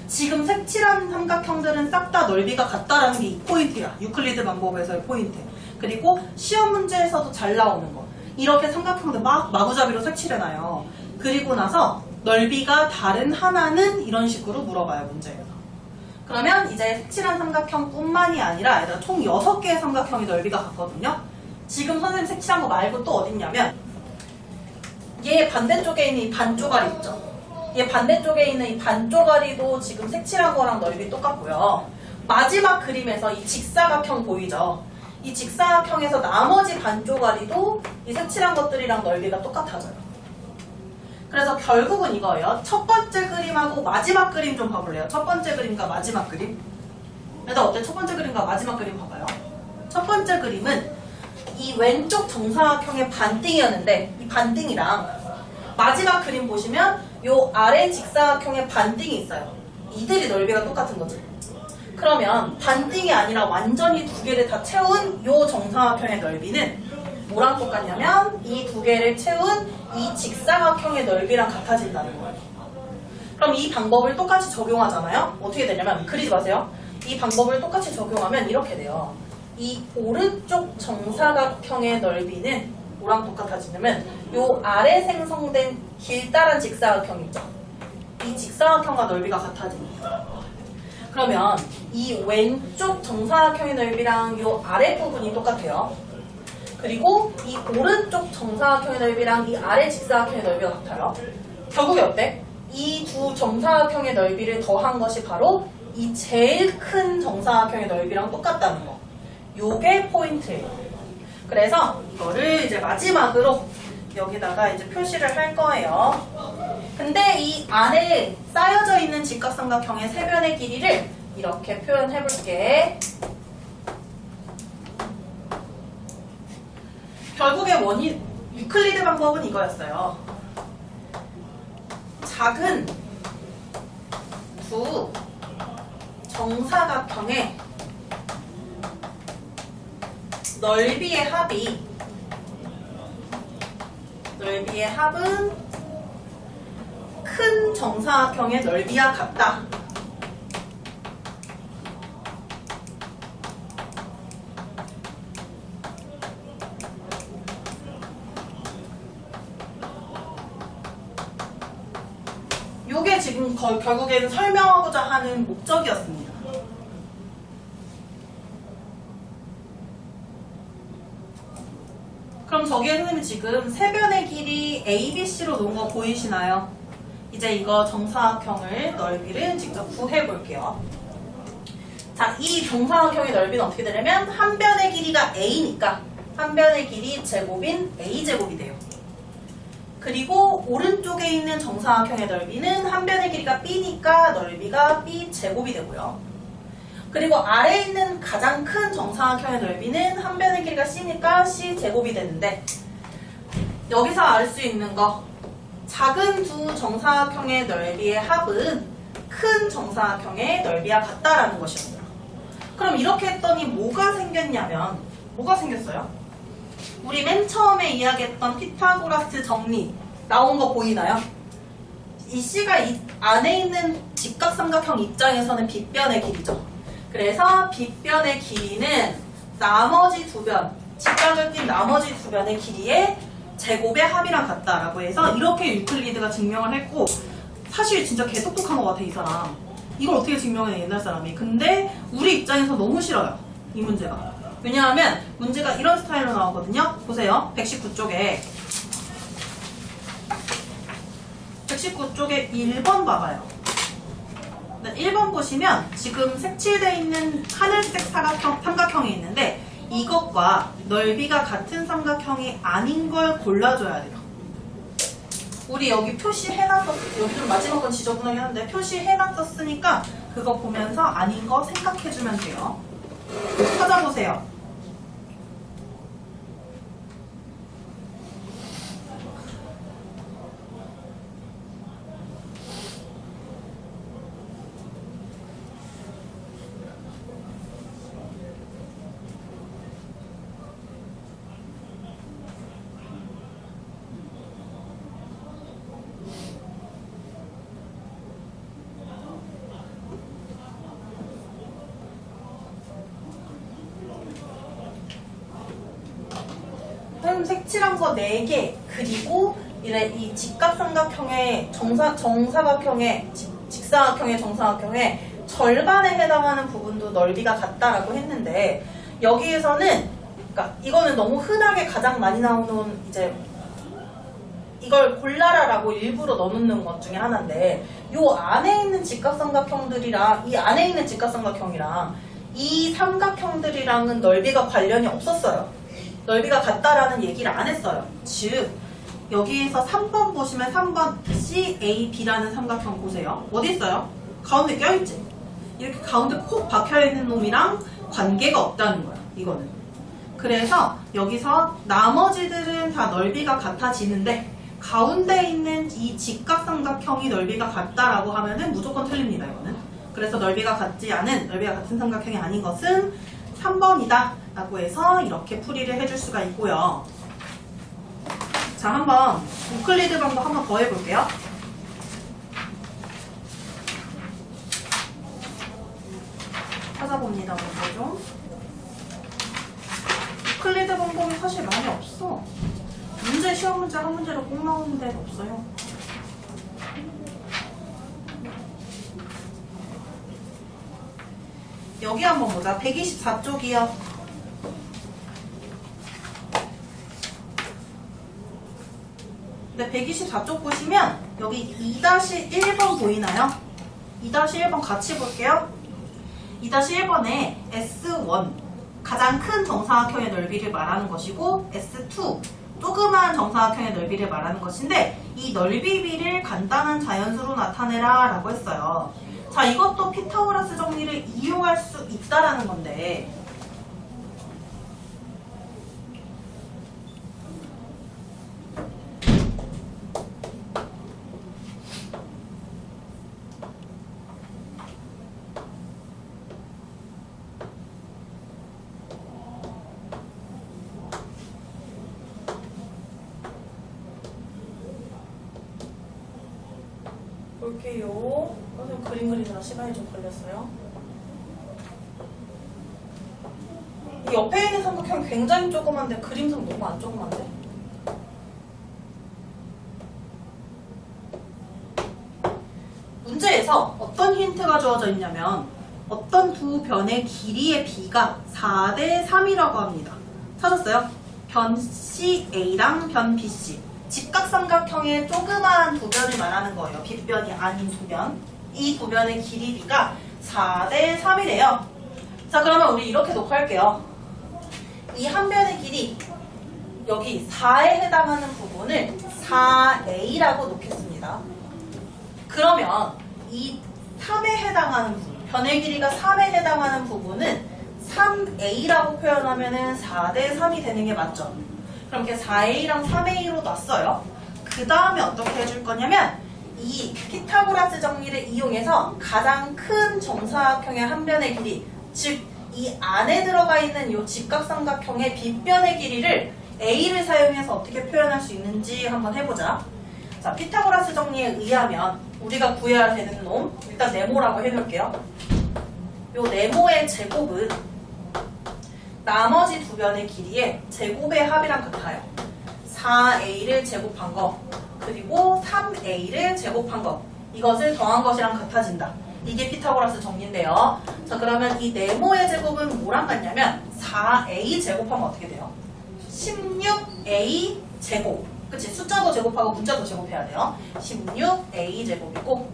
Speaker 1: 지금 색칠한 삼각형들은 싹 다 넓이가 같다라는 게 이 포인트야. 유클리드 방법에서의 포인트. 그리고 시험 문제에서도 잘 나오는 거. 이렇게 삼각형들 막 마구잡이로 색칠해놔요. 그리고 나서 넓이가 다른 하나는 이런 식으로 물어봐요, 문제에서. 그러면 이제 색칠한 삼각형뿐만이 아니라 얘들아 총 6개의 삼각형이 넓이가 같거든요. 지금 선생님 색칠한 거 말고 또 어딨냐면 얘 반대쪽에 있는 이 반쪽알이 있죠. 얘 반대쪽에 있는 이 반쪽알이도 지금 색칠한 거랑 넓이 똑같고요. 마지막 그림에서 이 직사각형 보이죠? 이 직사각형에서 나머지 반쪽알이도 이 색칠한 것들이랑 넓이가 똑같아져요. 그래서 결국은 이거예요. 첫 번째 그림하고 마지막 그림 좀 봐볼래요? 첫 번째 그림과 마지막 그림. 일단 어때? 첫 번째 그림과 마지막 그림 봐봐요. 첫 번째 그림은 이 왼쪽 정사각형의 반띵이었는데 이 반띵이랑 마지막 그림 보시면 요 아래 직사각형의 반띵이 있어요. 이들이 넓이가 똑같은 거지. 그러면 반띵이 아니라 완전히 두 개를 다 채운 요 정사각형의 넓이는 뭐랑 똑같냐면 이 두 개를 채운 이 직사각형의 넓이랑 같아진다는 거예요. 그럼 이 방법을 똑같이 적용하잖아요. 어떻게 되냐면 그리지 마세요. 이 방법을 똑같이 적용하면 이렇게 돼요. 이 오른쪽 정사각형의 넓이는 뭐랑 똑같아지냐면 요 아래 생성된 길다란 직사각형 있죠. 이 직사각형과 넓이가 같아집니다. 그러면 이 왼쪽 정사각형의 넓이랑 요 아랫부분이 똑같아요. 그리고 이 오른쪽 정사각형의 넓이랑 이 아래 직사각형의 넓이가 같아요. 결국에 어때? 이 두 정사각형의 넓이를 더한 것이 바로 이 제일 큰 정사각형의 넓이랑 똑같다는 거. 요게 포인트예요. 그래서 이거를 이제 마지막으로 여기다가 이제 표시를 할 거예요. 근데 이 안에 쌓여져 있는 직각삼각형의 세 변의 길이를 이렇게 표현해 볼게. 결국에 유클리드 방법은 이거였어요. 작은 두 정사각형의 넓이의 합은 큰 정사각형의 넓이와 같다. 요게 지금 결국에는 설명하고자 하는 목적이었습니다. 그럼 저기에 선생님이 지금 세 변의 길이 A, B, C로 놓은 거 보이시나요? 이제 이거 정사각형을 넓이를 직접 구해볼게요. 자, 이 정사각형의 넓이는 어떻게 되냐면 한 변의 길이가 A니까 한 변의 길이 제곱인 A제곱이 돼요. 그리고 오른쪽에 있는 정사각형의 넓이는 한 변의 길이가 B니까 넓이가 B제곱이 되고요. 그리고 아래에 있는 가장 큰 정사각형의 넓이는 한 변의 길이가 C니까 C제곱이 되는데 여기서 알 수 있는 거 작은 두 정사각형의 넓이의 합은 큰 정사각형의 넓이와 같다라는 것이었어요. 그럼 이렇게 했더니 뭐가 생겼냐면 뭐가 생겼어요? 우리 맨 처음에 이야기했던 피타고라스 정리 나온 거 보이나요? 이 C가 이 안에 있는 직각삼각형 입장에서는 빗변의 길이죠. 그래서 빗변의 길이는 나머지 두 변, 직각을 띈 나머지 두 변의 길이의 제곱의 합이랑 같다라고 해서 이렇게 유클리드가 증명을 했고 사실 진짜 개똑똑한 것 같아 이 사람. 이걸 어떻게 증명해 옛날 사람이. 근데 우리 입장에서 너무 싫어요 이 문제가. 왜냐하면 문제가 이런 스타일로 나오거든요. 보세요. 119쪽에 119쪽에 1번 봐봐요. 1번 보시면 지금 색칠되어 있는 하늘색 삼각형이 있는데 이것과 넓이가 같은 삼각형이 아닌 걸 골라줘야 돼요. 우리 여기 표시해놨었, 여기 좀 마지막 건 지저분하긴 한데 표시해놨었으니까 그거 보면서 아닌 거 생각해주면 돼요. 찾아보세요. 색칠한 거 4개 그리고 이 직각삼각형의 정사각형의 직사각형의 정사각형의 절반에 해당하는 부분도 넓이가 같다라고 했는데 여기에서는 그러니까 이거는 너무 흔하게 가장 많이 나오는 이제 이걸 골라라라고 일부러 넣어놓는 것 중에 하나인데 요 안에 있는 직각삼각형들이랑 이 안에 있는 직각삼각형이랑 이 삼각형들이랑은 넓이가 관련이 없었어요. 넓이가 같다라는 얘기를 안 했어요. 즉 여기에서 3번 보시면 3번 CAB라는 삼각형 보세요. 어디 있어요? 가운데 껴있지? 이렇게 가운데 콕 박혀있는 놈이랑 관계가 없다는 거야, 이거는. 그래서 여기서 나머지들은 다 넓이가 같아지는데 가운데 있는 이 직각삼각형이 넓이가 같다라고 하면은 무조건 틀립니다, 이거는. 그래서 넓이가 같지 않은, 넓이가 같은 삼각형이 아닌 것은 3번이다 라고 해서 이렇게 풀이를 해줄 수가 있고요. 자, 한번 우클리드 방법 한번 더 해볼게요. 찾아봅니다, 먼저 좀. 우클리드 방법이 사실 많이 없어. 문제, 시험 문제 한 문제로 꼭 나오는 데는 없어요. 여기 한번 보자. 124쪽이요. 네, 124쪽 보시면 여기 2-1번 보이나요? 2-1번 같이 볼게요. 2-1번에 S1 가장 큰 정사각형의 넓이를 말하는 것이고 S2 조그마한 정사각형의 넓이를 말하는 것인데 이 넓이비를 간단한 자연수로 나타내라 라고 했어요. 자, 이것도 피타고라스 정리를 이용할 수 있다라는 건데 볼게요. 선생님 그림 그리느라 시간이 좀 걸렸어요. 이 옆에 있는 삼각형 굉장히 조그만데 그림상 너무 안 조그만데? 문제에서 어떤 힌트가 주어져 있냐면 어떤 두 변의 길이의 비가 4:3이라고 합니다. 찾았어요? 변 CA랑 변 BC. 직각삼각형의 조그마한 두 변을 말하는 거예요. 빗변이 아닌 두 변. 이 두 변의 길이비가 4:3이래요. 자, 그러면 우리 이렇게 놓을게요. 이 한 변의 길이 여기 4에 해당하는 부분을 4a라고 놓겠습니다. 그러면 이 3에 해당하는 부분, 변의 길이가 3에 해당하는 부분은 3a라고 표현하면 4:3이 되는 게 맞죠? 그럼 이렇게 4a랑 3a로 놨어요. 그 다음에 어떻게 해줄 거냐면 이 피타고라스 정리를 이용해서 가장 큰 정사각형의 한 변의 길이, 즉 이 안에 들어가 있는 이 직각삼각형의 빗변의 길이를 a를 사용해서 어떻게 표현할 수 있는지 한번 해보자. 자, 피타고라스 정리에 의하면 우리가 구해야 되는 놈, 일단 네모라고 해놓을게요. 요 네모의 제곱은 나머지 두 변의 길이의 제곱의 합이랑 같아요. 4a를 제곱한 거, 그리고 3a를 제곱한 거. 이것을 더한 것이랑 같아진다. 이게 피타고라스 정리인데요. 자, 그러면 이 네모의 제곱은 뭐랑 같냐면 4a 제곱하면 어떻게 돼요? 16a 제곱. 그치? 숫자도 제곱하고 문자도 제곱해야 돼요. 16a 제곱이고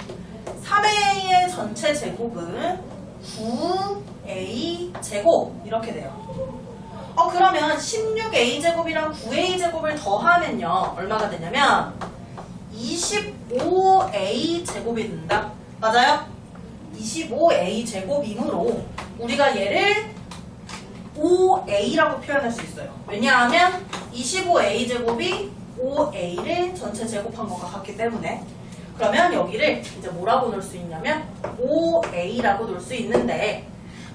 Speaker 1: 3a의 전체 제곱은 9a 제곱 이렇게 돼요. 그러면 16a 제곱이랑 9a 제곱을 더하면요 얼마가 되냐면 25a 제곱이 된다. 맞아요? 25a 제곱이므로 우리가 얘를 5a라고 표현할 수 있어요. 왜냐하면 25a 제곱이 5a를 전체 제곱한 것과 같기 때문에. 그러면 여기를 이제 뭐라고 놓을 수 있냐면 5a라고 놓을 수 있는데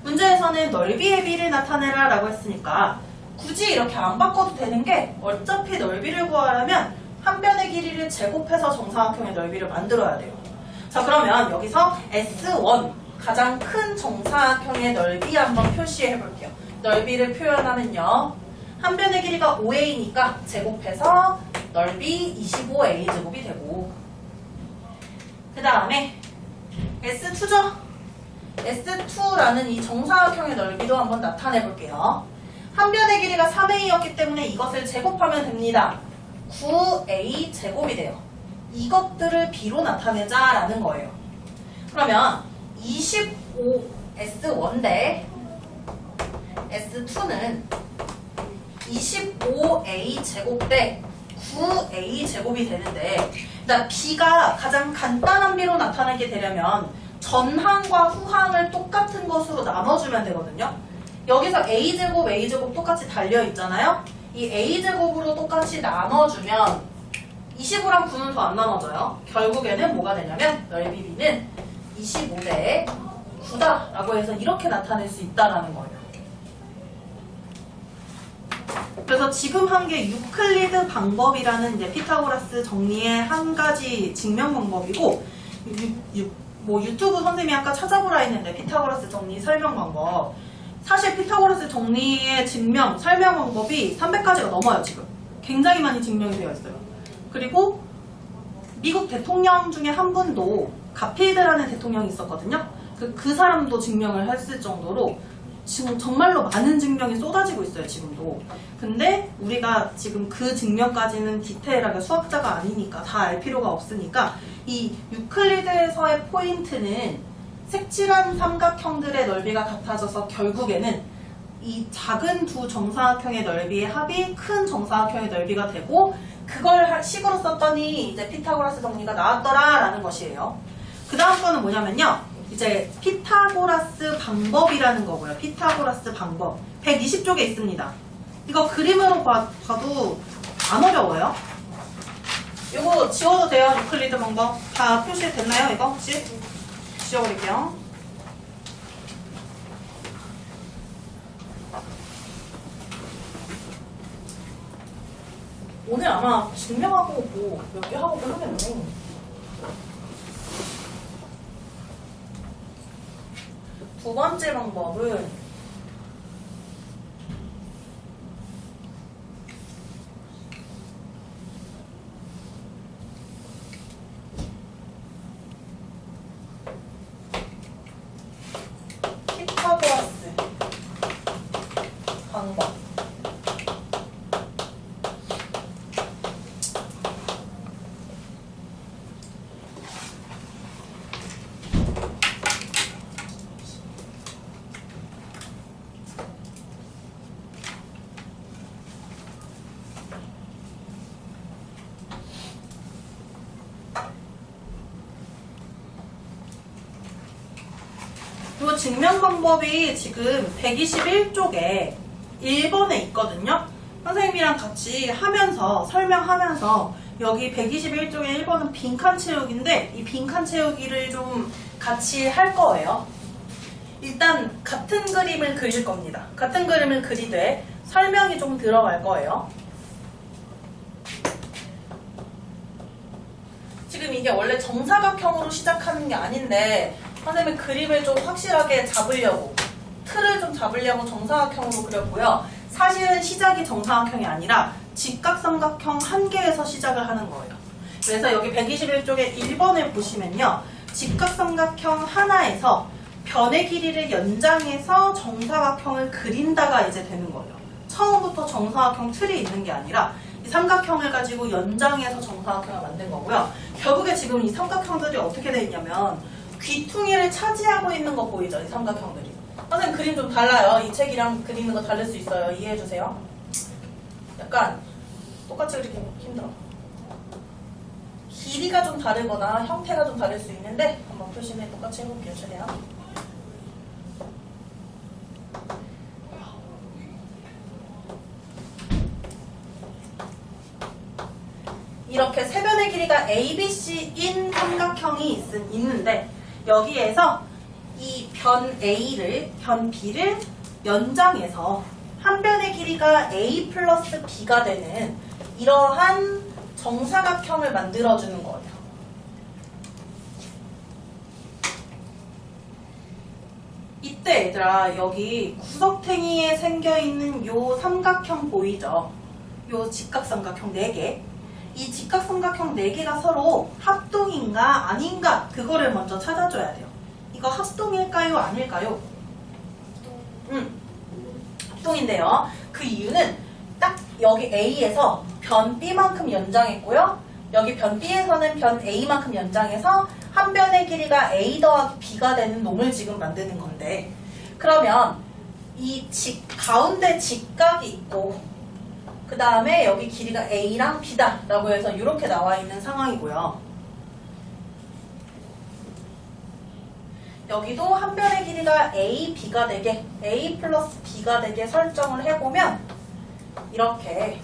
Speaker 1: 문제에서는 넓이의 비를 나타내라 라고 했으니까 굳이 이렇게 안 바꿔도 되는 게 어차피 넓이를 구하려면 한 변의 길이를 제곱해서 정사각형의 넓이를 만들어야 돼요. 자, 그러면 여기서 S1 가장 큰 정사각형의 넓이 한번 표시해 볼게요. 넓이를 표현하면요 한 변의 길이가 5a니까 제곱해서 넓이 25a 제곱이 되고 그 다음에 S2죠. S2라는 이 정사각형의 넓이도 한번 나타내 볼게요. 한 변의 길이가 3a였기 때문에 이것을 제곱하면 됩니다. 9a 제곱이 돼요. 이것들을 b로 나타내자라는 거예요. 그러면 25 S1 대 S2는 25a 제곱 대 9a 제곱이 되는데 일단 b가 가장 간단한 비로 나타나게 되려면 전항과 후항을 똑같은 것으로 나눠주면 되거든요. 여기서 a제곱, a제곱 똑같이 달려있잖아요. 이 a제곱으로 똑같이 나눠주면 25랑 9는 더 안 나눠져요. 결국에는 뭐가 되냐면 넓이 b는 25대 9다 라고 해서 이렇게 나타낼 수 있다라는 거예요. 그래서 지금 한 게 유클리드 방법이라는 이제 피타고라스 정리의 한 가지 증명 방법이고, 뭐 유튜브 선생님이 아까 찾아보라 했는데 피타고라스 정리 설명 방법. 사실 피타고라스 정리의 증명, 설명 방법이 300가지가 넘어요, 지금. 굉장히 많이 증명이 되어 있어요. 그리고 미국 대통령 중에 한 분도 가필드라는 대통령이 있었거든요. 그 사람도 증명을 했을 정도로 지금 정말로 많은 증명이 쏟아지고 있어요, 지금도. 근데 우리가 지금 그 증명까지는 디테일하게 수학자가 아니니까 다 알 필요가 없으니까 이 유클리드에서의 포인트는 색칠한 삼각형들의 넓이가 같아져서 결국에는 이 작은 두 정사각형의 넓이의 합이 큰 정사각형의 넓이가 되고, 그걸 식으로 썼더니 이제 피타고라스 정리가 나왔더라라는 것이에요. 그 다음 거는 뭐냐면요. 이제 피타고라스 방법이라는 거고요. 피타고라스 방법. 120쪽에 있습니다. 이거 그림으로 봐도 안 어려워요. 이거 지워도 돼요. 유클리드 방법. 다 표시됐나요? 이거 혹시? 지워버릴게요. 오늘 아마 증명하고 뭐 몇 개 하고 하겠네. 두 번째 방법은 피타고라스 방법. 이 증명 방법이 지금 121쪽에 1번에 있거든요. 선생님이랑 같이 하면서 설명하면서 여기 121쪽에 1번은 빈칸 채우기인데 이 빈칸 채우기를 좀 같이 할 거예요. 일단 같은 그림을 그릴 겁니다. 같은 그림을 그리되 설명이 좀 들어갈 거예요. 지금 이게 원래 정사각형으로 시작하는 게 아닌데 선생님이 그림을 좀 확실하게 잡으려고, 틀을 좀 잡으려고 정사각형으로 그렸고요. 사실은 시작이 정사각형이 아니라 직각삼각형 한 개에서 시작을 하는 거예요. 그래서 여기 121쪽에 1번을 보시면요. 직각삼각형 하나에서 변의 길이를 연장해서 정사각형을 그린다가 이제 되는 거예요. 처음부터 정사각형 틀이 있는 게 아니라 이 삼각형을 가지고 연장해서 정사각형을 만든 거고요. 결국에 지금 이 삼각형들이 어떻게 되어 있냐면 귀퉁이를 차지하고 있는 거 보이죠? 이 삼각형들이. 선생님 그림 좀 달라요. 이 책이랑 그리는 거 다를 수 있어요. 이해해주세요. 약간 똑같이 그리기 힘들어. 길이가 좀 다르거나 형태가 좀 다를 수 있는데 한번 표시는 똑같이 해볼게요. 최대한. 이렇게 세 변의 길이가 ABC인 삼각형이 있는데 여기에서 이 변 A를, 변 B를 연장해서 한 변의 길이가 A 플러스 B가 되는 이러한 정사각형을 만들어주는 거예요. 이때 얘들아 여기 구석탱이에 생겨있는 요 삼각형 보이죠? 요 직각삼각형 4개. 이 직각삼각형 4개가 서로 합동인가 아닌가 그거를 먼저 찾아줘야 돼요. 이거 합동일까요? 아닐까요? 합동인데요. 그 이유는 딱 여기 A에서 변 B만큼 연장했고요. 여기 변 B에서는 변 A만큼 연장해서 한 변의 길이가 A 더하기 B가 되는 놈을 지금 만드는 건데, 그러면 이 가운데 직각이 있고 그 다음에 여기 길이가 A랑 B다 라고 해서 이렇게 나와 있는 상황이고요. 여기도 한 변의 길이가 A, B가 되게 A 플러스 B가 되게 설정을 해보면 이렇게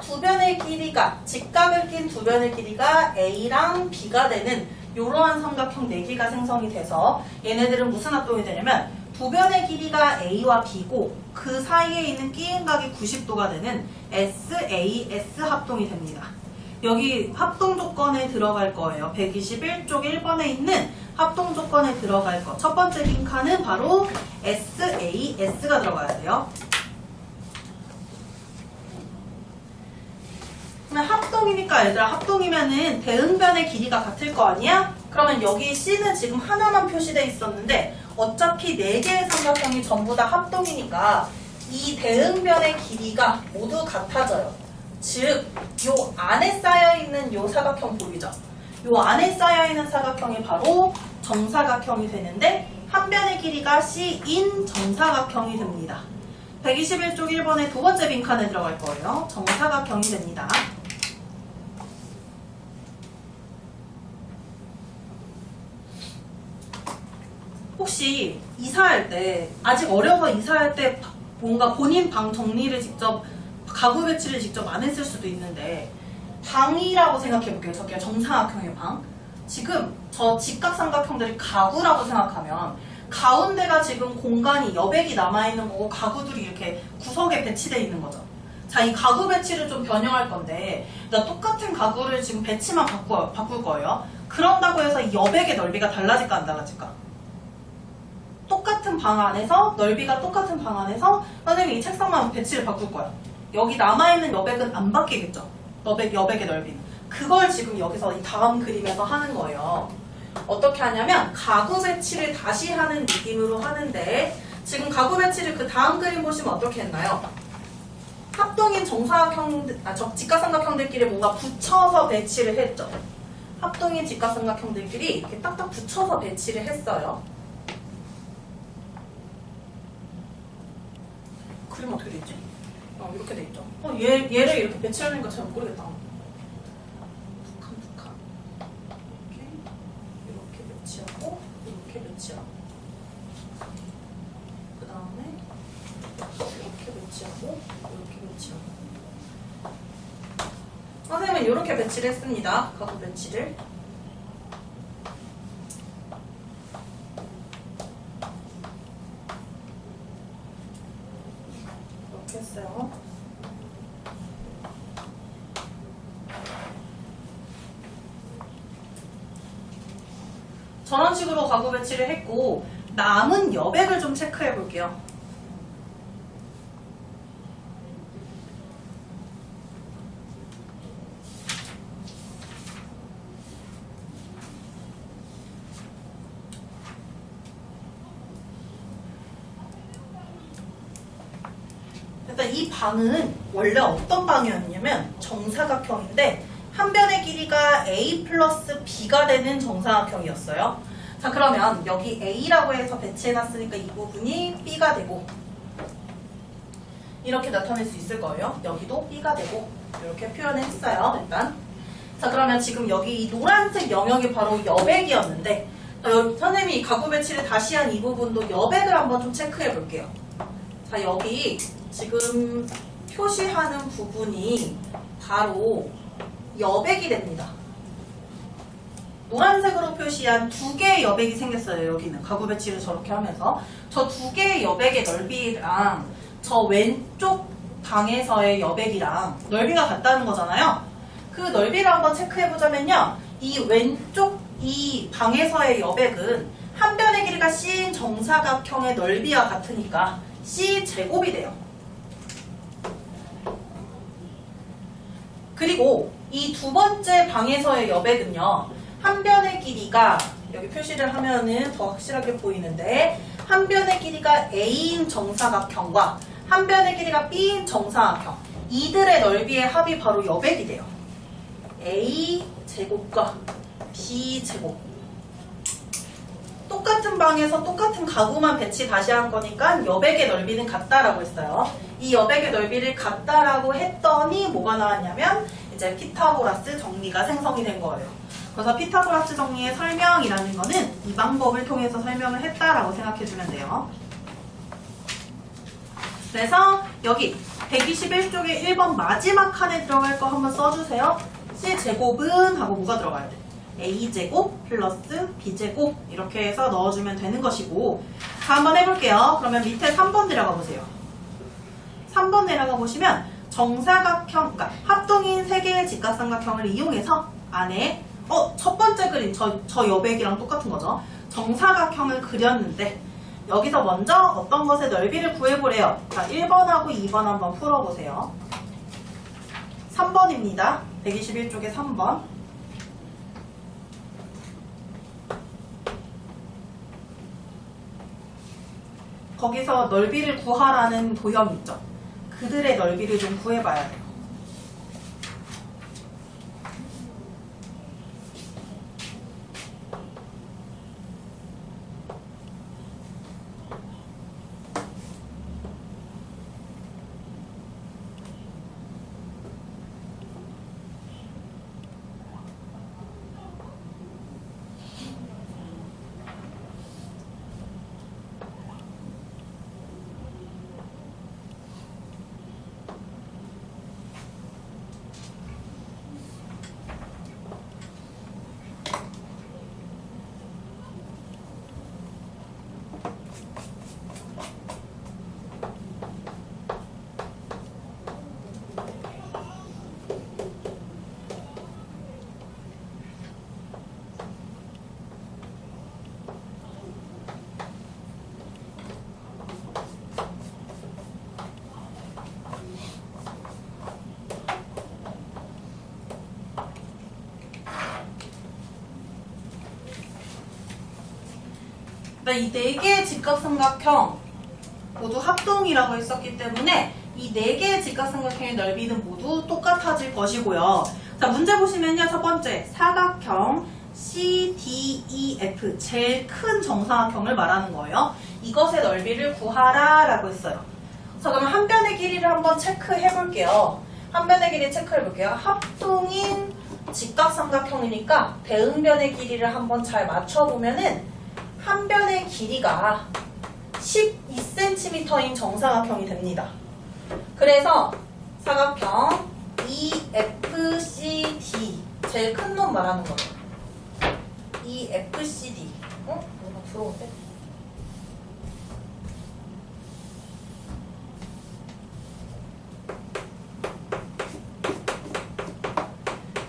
Speaker 1: 두 변의 길이가 직각을 낀 두 변의 길이가 A랑 B가 되는 이러한 삼각형 4개가 생성이 돼서 얘네들은 무슨 합동이 되냐면 두 변의 길이가 A와 B고 그 사이에 있는 끼임각이 90도가 되는 SAS 합동이 됩니다. 여기 합동 조건에 들어갈 거예요. 121쪽 1번에 있는 합동 조건에 들어갈 거. 첫 번째 빈칸은 바로 SAS가 들어가야 돼요. 그러면 합동이니까 얘들아 합동이면은 대응변의 길이가 같을 거 아니야? 그러면 여기 C는 지금 하나만 표시되어 있었는데 어차피 4개의 삼각형이 전부 다 합동이니까 이 대응변의 길이가 모두 같아져요. 즉, 요 안에 쌓여있는 요 사각형 보이죠? 요 안에 쌓여있는 사각형이 바로 정사각형이 되는데 한 변의 길이가 C인 정사각형이 됩니다. 121쪽 1번의 두 번째 빈칸에 들어갈 거예요. 정사각형이 됩니다. 혹시 이사할 때 아직 어려서 이사할 때 뭔가 본인 방 정리를 직접 가구 배치를 직접 안 했을 수도 있는데 방이라고 생각해 볼게요. 저게 정사각형의 방. 지금 저 직각삼각형들이 가구라고 생각하면 가운데가 지금 공간이 여백이 남아있는 거고 가구들이 이렇게 구석에 배치되어 있는 거죠. 자, 이 가구 배치를 좀 변형할 건데 나 똑같은 가구를 지금 배치만 바꿀 거예요. 그런다고 해서 이 여백의 넓이가 달라질까 안 달라질까? 똑같은 방 안에서 넓이가 똑같은 방 안에서 선생님이 이 책상만 배치를 바꿀 거야. 여기 남아있는 여백은 안 바뀌겠죠. 여백의 넓이는. 그걸 지금 여기서 이 다음 그림에서 하는 거예요. 어떻게 하냐면 가구 배치를 다시 하는 느낌으로 하는데 지금 가구 배치를 그 다음 그림 보시면 어떻게 했나요? 합동인 직각삼각형들끼리 뭔가 붙여서 배치를 했죠. 합동인 직각삼각형들끼리 이렇게 딱딱 붙여서 배치를 했어요. 그림 어떻게 돼 있지? 이렇게 돼 있죠. 얘를 이렇게 배치하는 거 잘 모르겠다. 북한. 이렇게 배치하고, 이렇게 배치하고. 그 다음에, 이렇게 배치하고, 이렇게 배치하고. 선생님은 이렇게 배치를 했습니다. 가구 배치를. 이렇게 했어요. 저런 식으로 가구 배치를 했고 남은 여백을 좀 체크해 볼게요. 일단 이 방은 원래 어떤 방이었냐면 정사각형인데 한 변의 길이가 A 플러스 B가 되는 정사각형이었어요. 자, 그러면 여기 A라고 해서 배치해놨으니까 이 부분이 B가 되고 이렇게 나타낼 수 있을 거예요. 여기도 B가 되고 이렇게 표현을 했어요. 일단 자, 그러면 지금 여기 이 노란색 영역이 바로 여백이었는데 선생님이 가구 배치를 다시 한 이 부분도 여백을 한번 좀 체크해 볼게요. 자, 여기 지금 표시하는 부분이 바로 여백이 됩니다. 노란색으로 표시한 2개의 여백이 생겼어요. 여기는 가구 배치를 저렇게 하면서 저 2개의 여백의 넓이랑 저 왼쪽 방에서의 여백이랑 넓이가 같다는 거잖아요. 그 넓이를 한번 체크해 보자면요, 이 왼쪽 이 방에서의 여백은 한 변의 길이가 C인 정사각형의 넓이와 같으니까 C 제곱이 돼요. 그리고 이 두 번째 방에서의 여백은요, 한 변의 길이가 여기 표시를 하면은 더 확실하게 보이는데 한 변의 길이가 A인 정사각형과 한 변의 길이가 B인 정사각형, 이들의 넓이의 합이 바로 여백이 돼요. A 제곱과 B 제곱. 똑같은 방에서 똑같은 가구만 배치 다시 한 거니까 여백의 넓이는 같다라고 했어요. 이 여백의 넓이를 같다라고 했더니 뭐가 나왔냐면 이제 피타고라스 정리가 생성이 된 거예요. 그래서 피타고라스 정리의 설명이라는 거는 이 방법을 통해서 설명을 했다라고 생각해주면 돼요. 그래서 여기 121쪽에 1번 마지막 칸에 들어갈 거 한번 써주세요. C제곱은 하고 뭐가 들어가야 돼? A제곱 플러스 B제곱 이렇게 해서 넣어주면 되는 것이고, 자 한번 해볼게요. 그러면 밑에 3번 내려가 보세요. 3번 내려가 보시면 정사각형, 그러니까 합동인 3개의 직각삼각형을 이용해서 안에 첫 번째 그림 저 여백이랑 똑같은 거죠. 정사각형을 그렸는데 여기서 먼저 어떤 것의 넓이를 구해보래요. 자 1번하고 2번 한번 풀어보세요. 3번입니다. 121쪽에 3번. 거기서 넓이를 구하라는 도형 있죠. 그들의 넓이를 좀 구해봐야 돼요. 이 4개의 직각삼각형 모두 합동이라고 했었기 때문에 이 4개의 직각삼각형의 넓이는 모두 똑같아질 것이고요. 자, 문제 보시면요. 첫 번째, 사각형 CDEF, 제일 큰 정사각형을 말하는 거예요. 이것의 넓이를 구하라 라고 했어요. 자, 그럼 한 변의 길이를 한번 체크해 볼게요. 한 변의 길이 체크해 볼게요. 합동인 직각삼각형이니까 대응변의 길이를 한번 잘 맞춰보면은 한 변의 길이가 12cm인 정사각형이 됩니다. 그래서 사각형 EFCD, 제일 큰 놈 말하는 거예요. EFCD. 뭔가 들어오는데?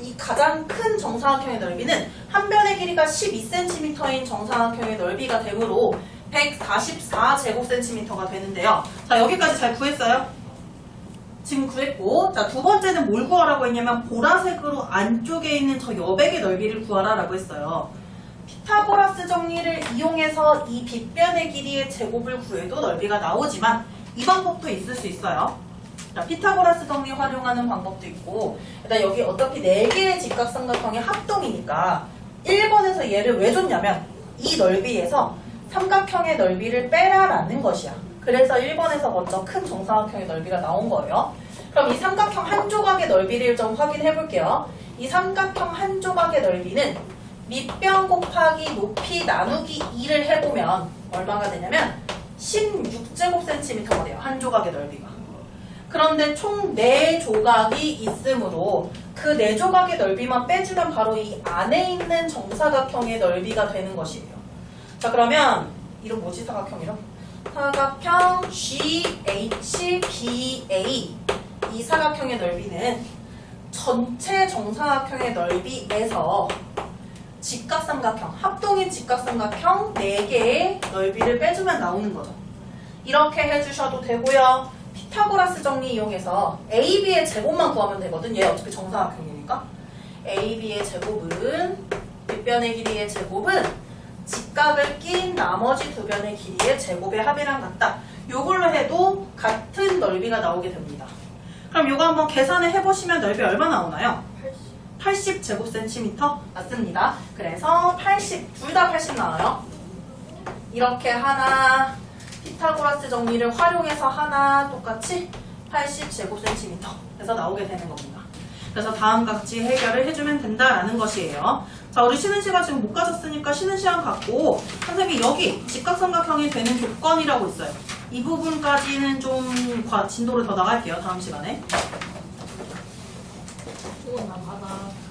Speaker 1: 이 가장 큰 정사각형의 넓이는 한 변의 길이가 12cm인 정사각형의 넓이가 되므로 144제곱cm가 되는데요. 자, 여기까지 잘 구했어요? 지금 구했고, 자, 두 번째는 뭘 구하라고 했냐면 보라색으로 안쪽에 있는 저 여백의 넓이를 구하라라고 했어요. 피타고라스 정리를 이용해서 이 빗변의 길이의 제곱을 구해도 넓이가 나오지만 이 방법도 있을 수 있어요. 자, 피타고라스 정리 활용하는 방법도 있고, 일단 여기 어차피 4개의 직각삼각형의 합동이니까 1번에서 얘를 왜 줬냐면 이 넓이에서 삼각형의 넓이를 빼라라는 것이야. 그래서 1번에서 먼저 큰 정사각형의 넓이가 나온 거예요. 그럼 이 삼각형 한 조각의 넓이를 좀 확인해 볼게요. 이 삼각형 한 조각의 넓이는 밑변 곱하기 높이 나누기 2를 해보면 얼마가 되냐면 16제곱cm가 돼요. 한 조각의 넓이가. 그런데 총 4조각이 있으므로 그 4조각의 넓이만 빼주면 바로 이 안에 있는 정사각형의 넓이가 되는 것이에요. 자, 그러면 이름 뭐지? 사각형 이름? 사각형 GHBA, 이 사각형의 넓이는 전체 정사각형의 넓이에서 직각삼각형, 합동인 직각삼각형 4개의 넓이를 빼주면 나오는 거죠. 이렇게 해주셔도 되고요. 피타고라스 정리 이용해서 AB의 제곱만 구하면 되거든. 얘 어차피 정사각형이니까. AB의 제곱은 뒷변의 길이의 제곱은 직각을 낀 나머지 두 변의 길이의 제곱의 합이랑 같다. 요걸로 해도 같은 넓이가 나오게 됩니다. 그럼 요거 한번 계산을 해보시면 넓이 얼마 나오나요? 80제곱cm 맞습니다. 그래서 80, 둘 다 80 나와요. 이렇게 하나, 피타고라스 정리를 활용해서 하나 똑같이 80제곱cm 그래서 나오게 되는 겁니다. 그래서 다음과 같이 해결을 해주면 된다라는 것이에요. 자, 우리 쉬는 시간 지금 못 가졌으니까 쉬는 시간 갖고 선생님이 여기 직각삼각형이 되는 조건이라고 있어요. 이 부분까지는 좀 진도를 더 나갈게요. 다음 시간에.
Speaker 2: 이건 나 받아.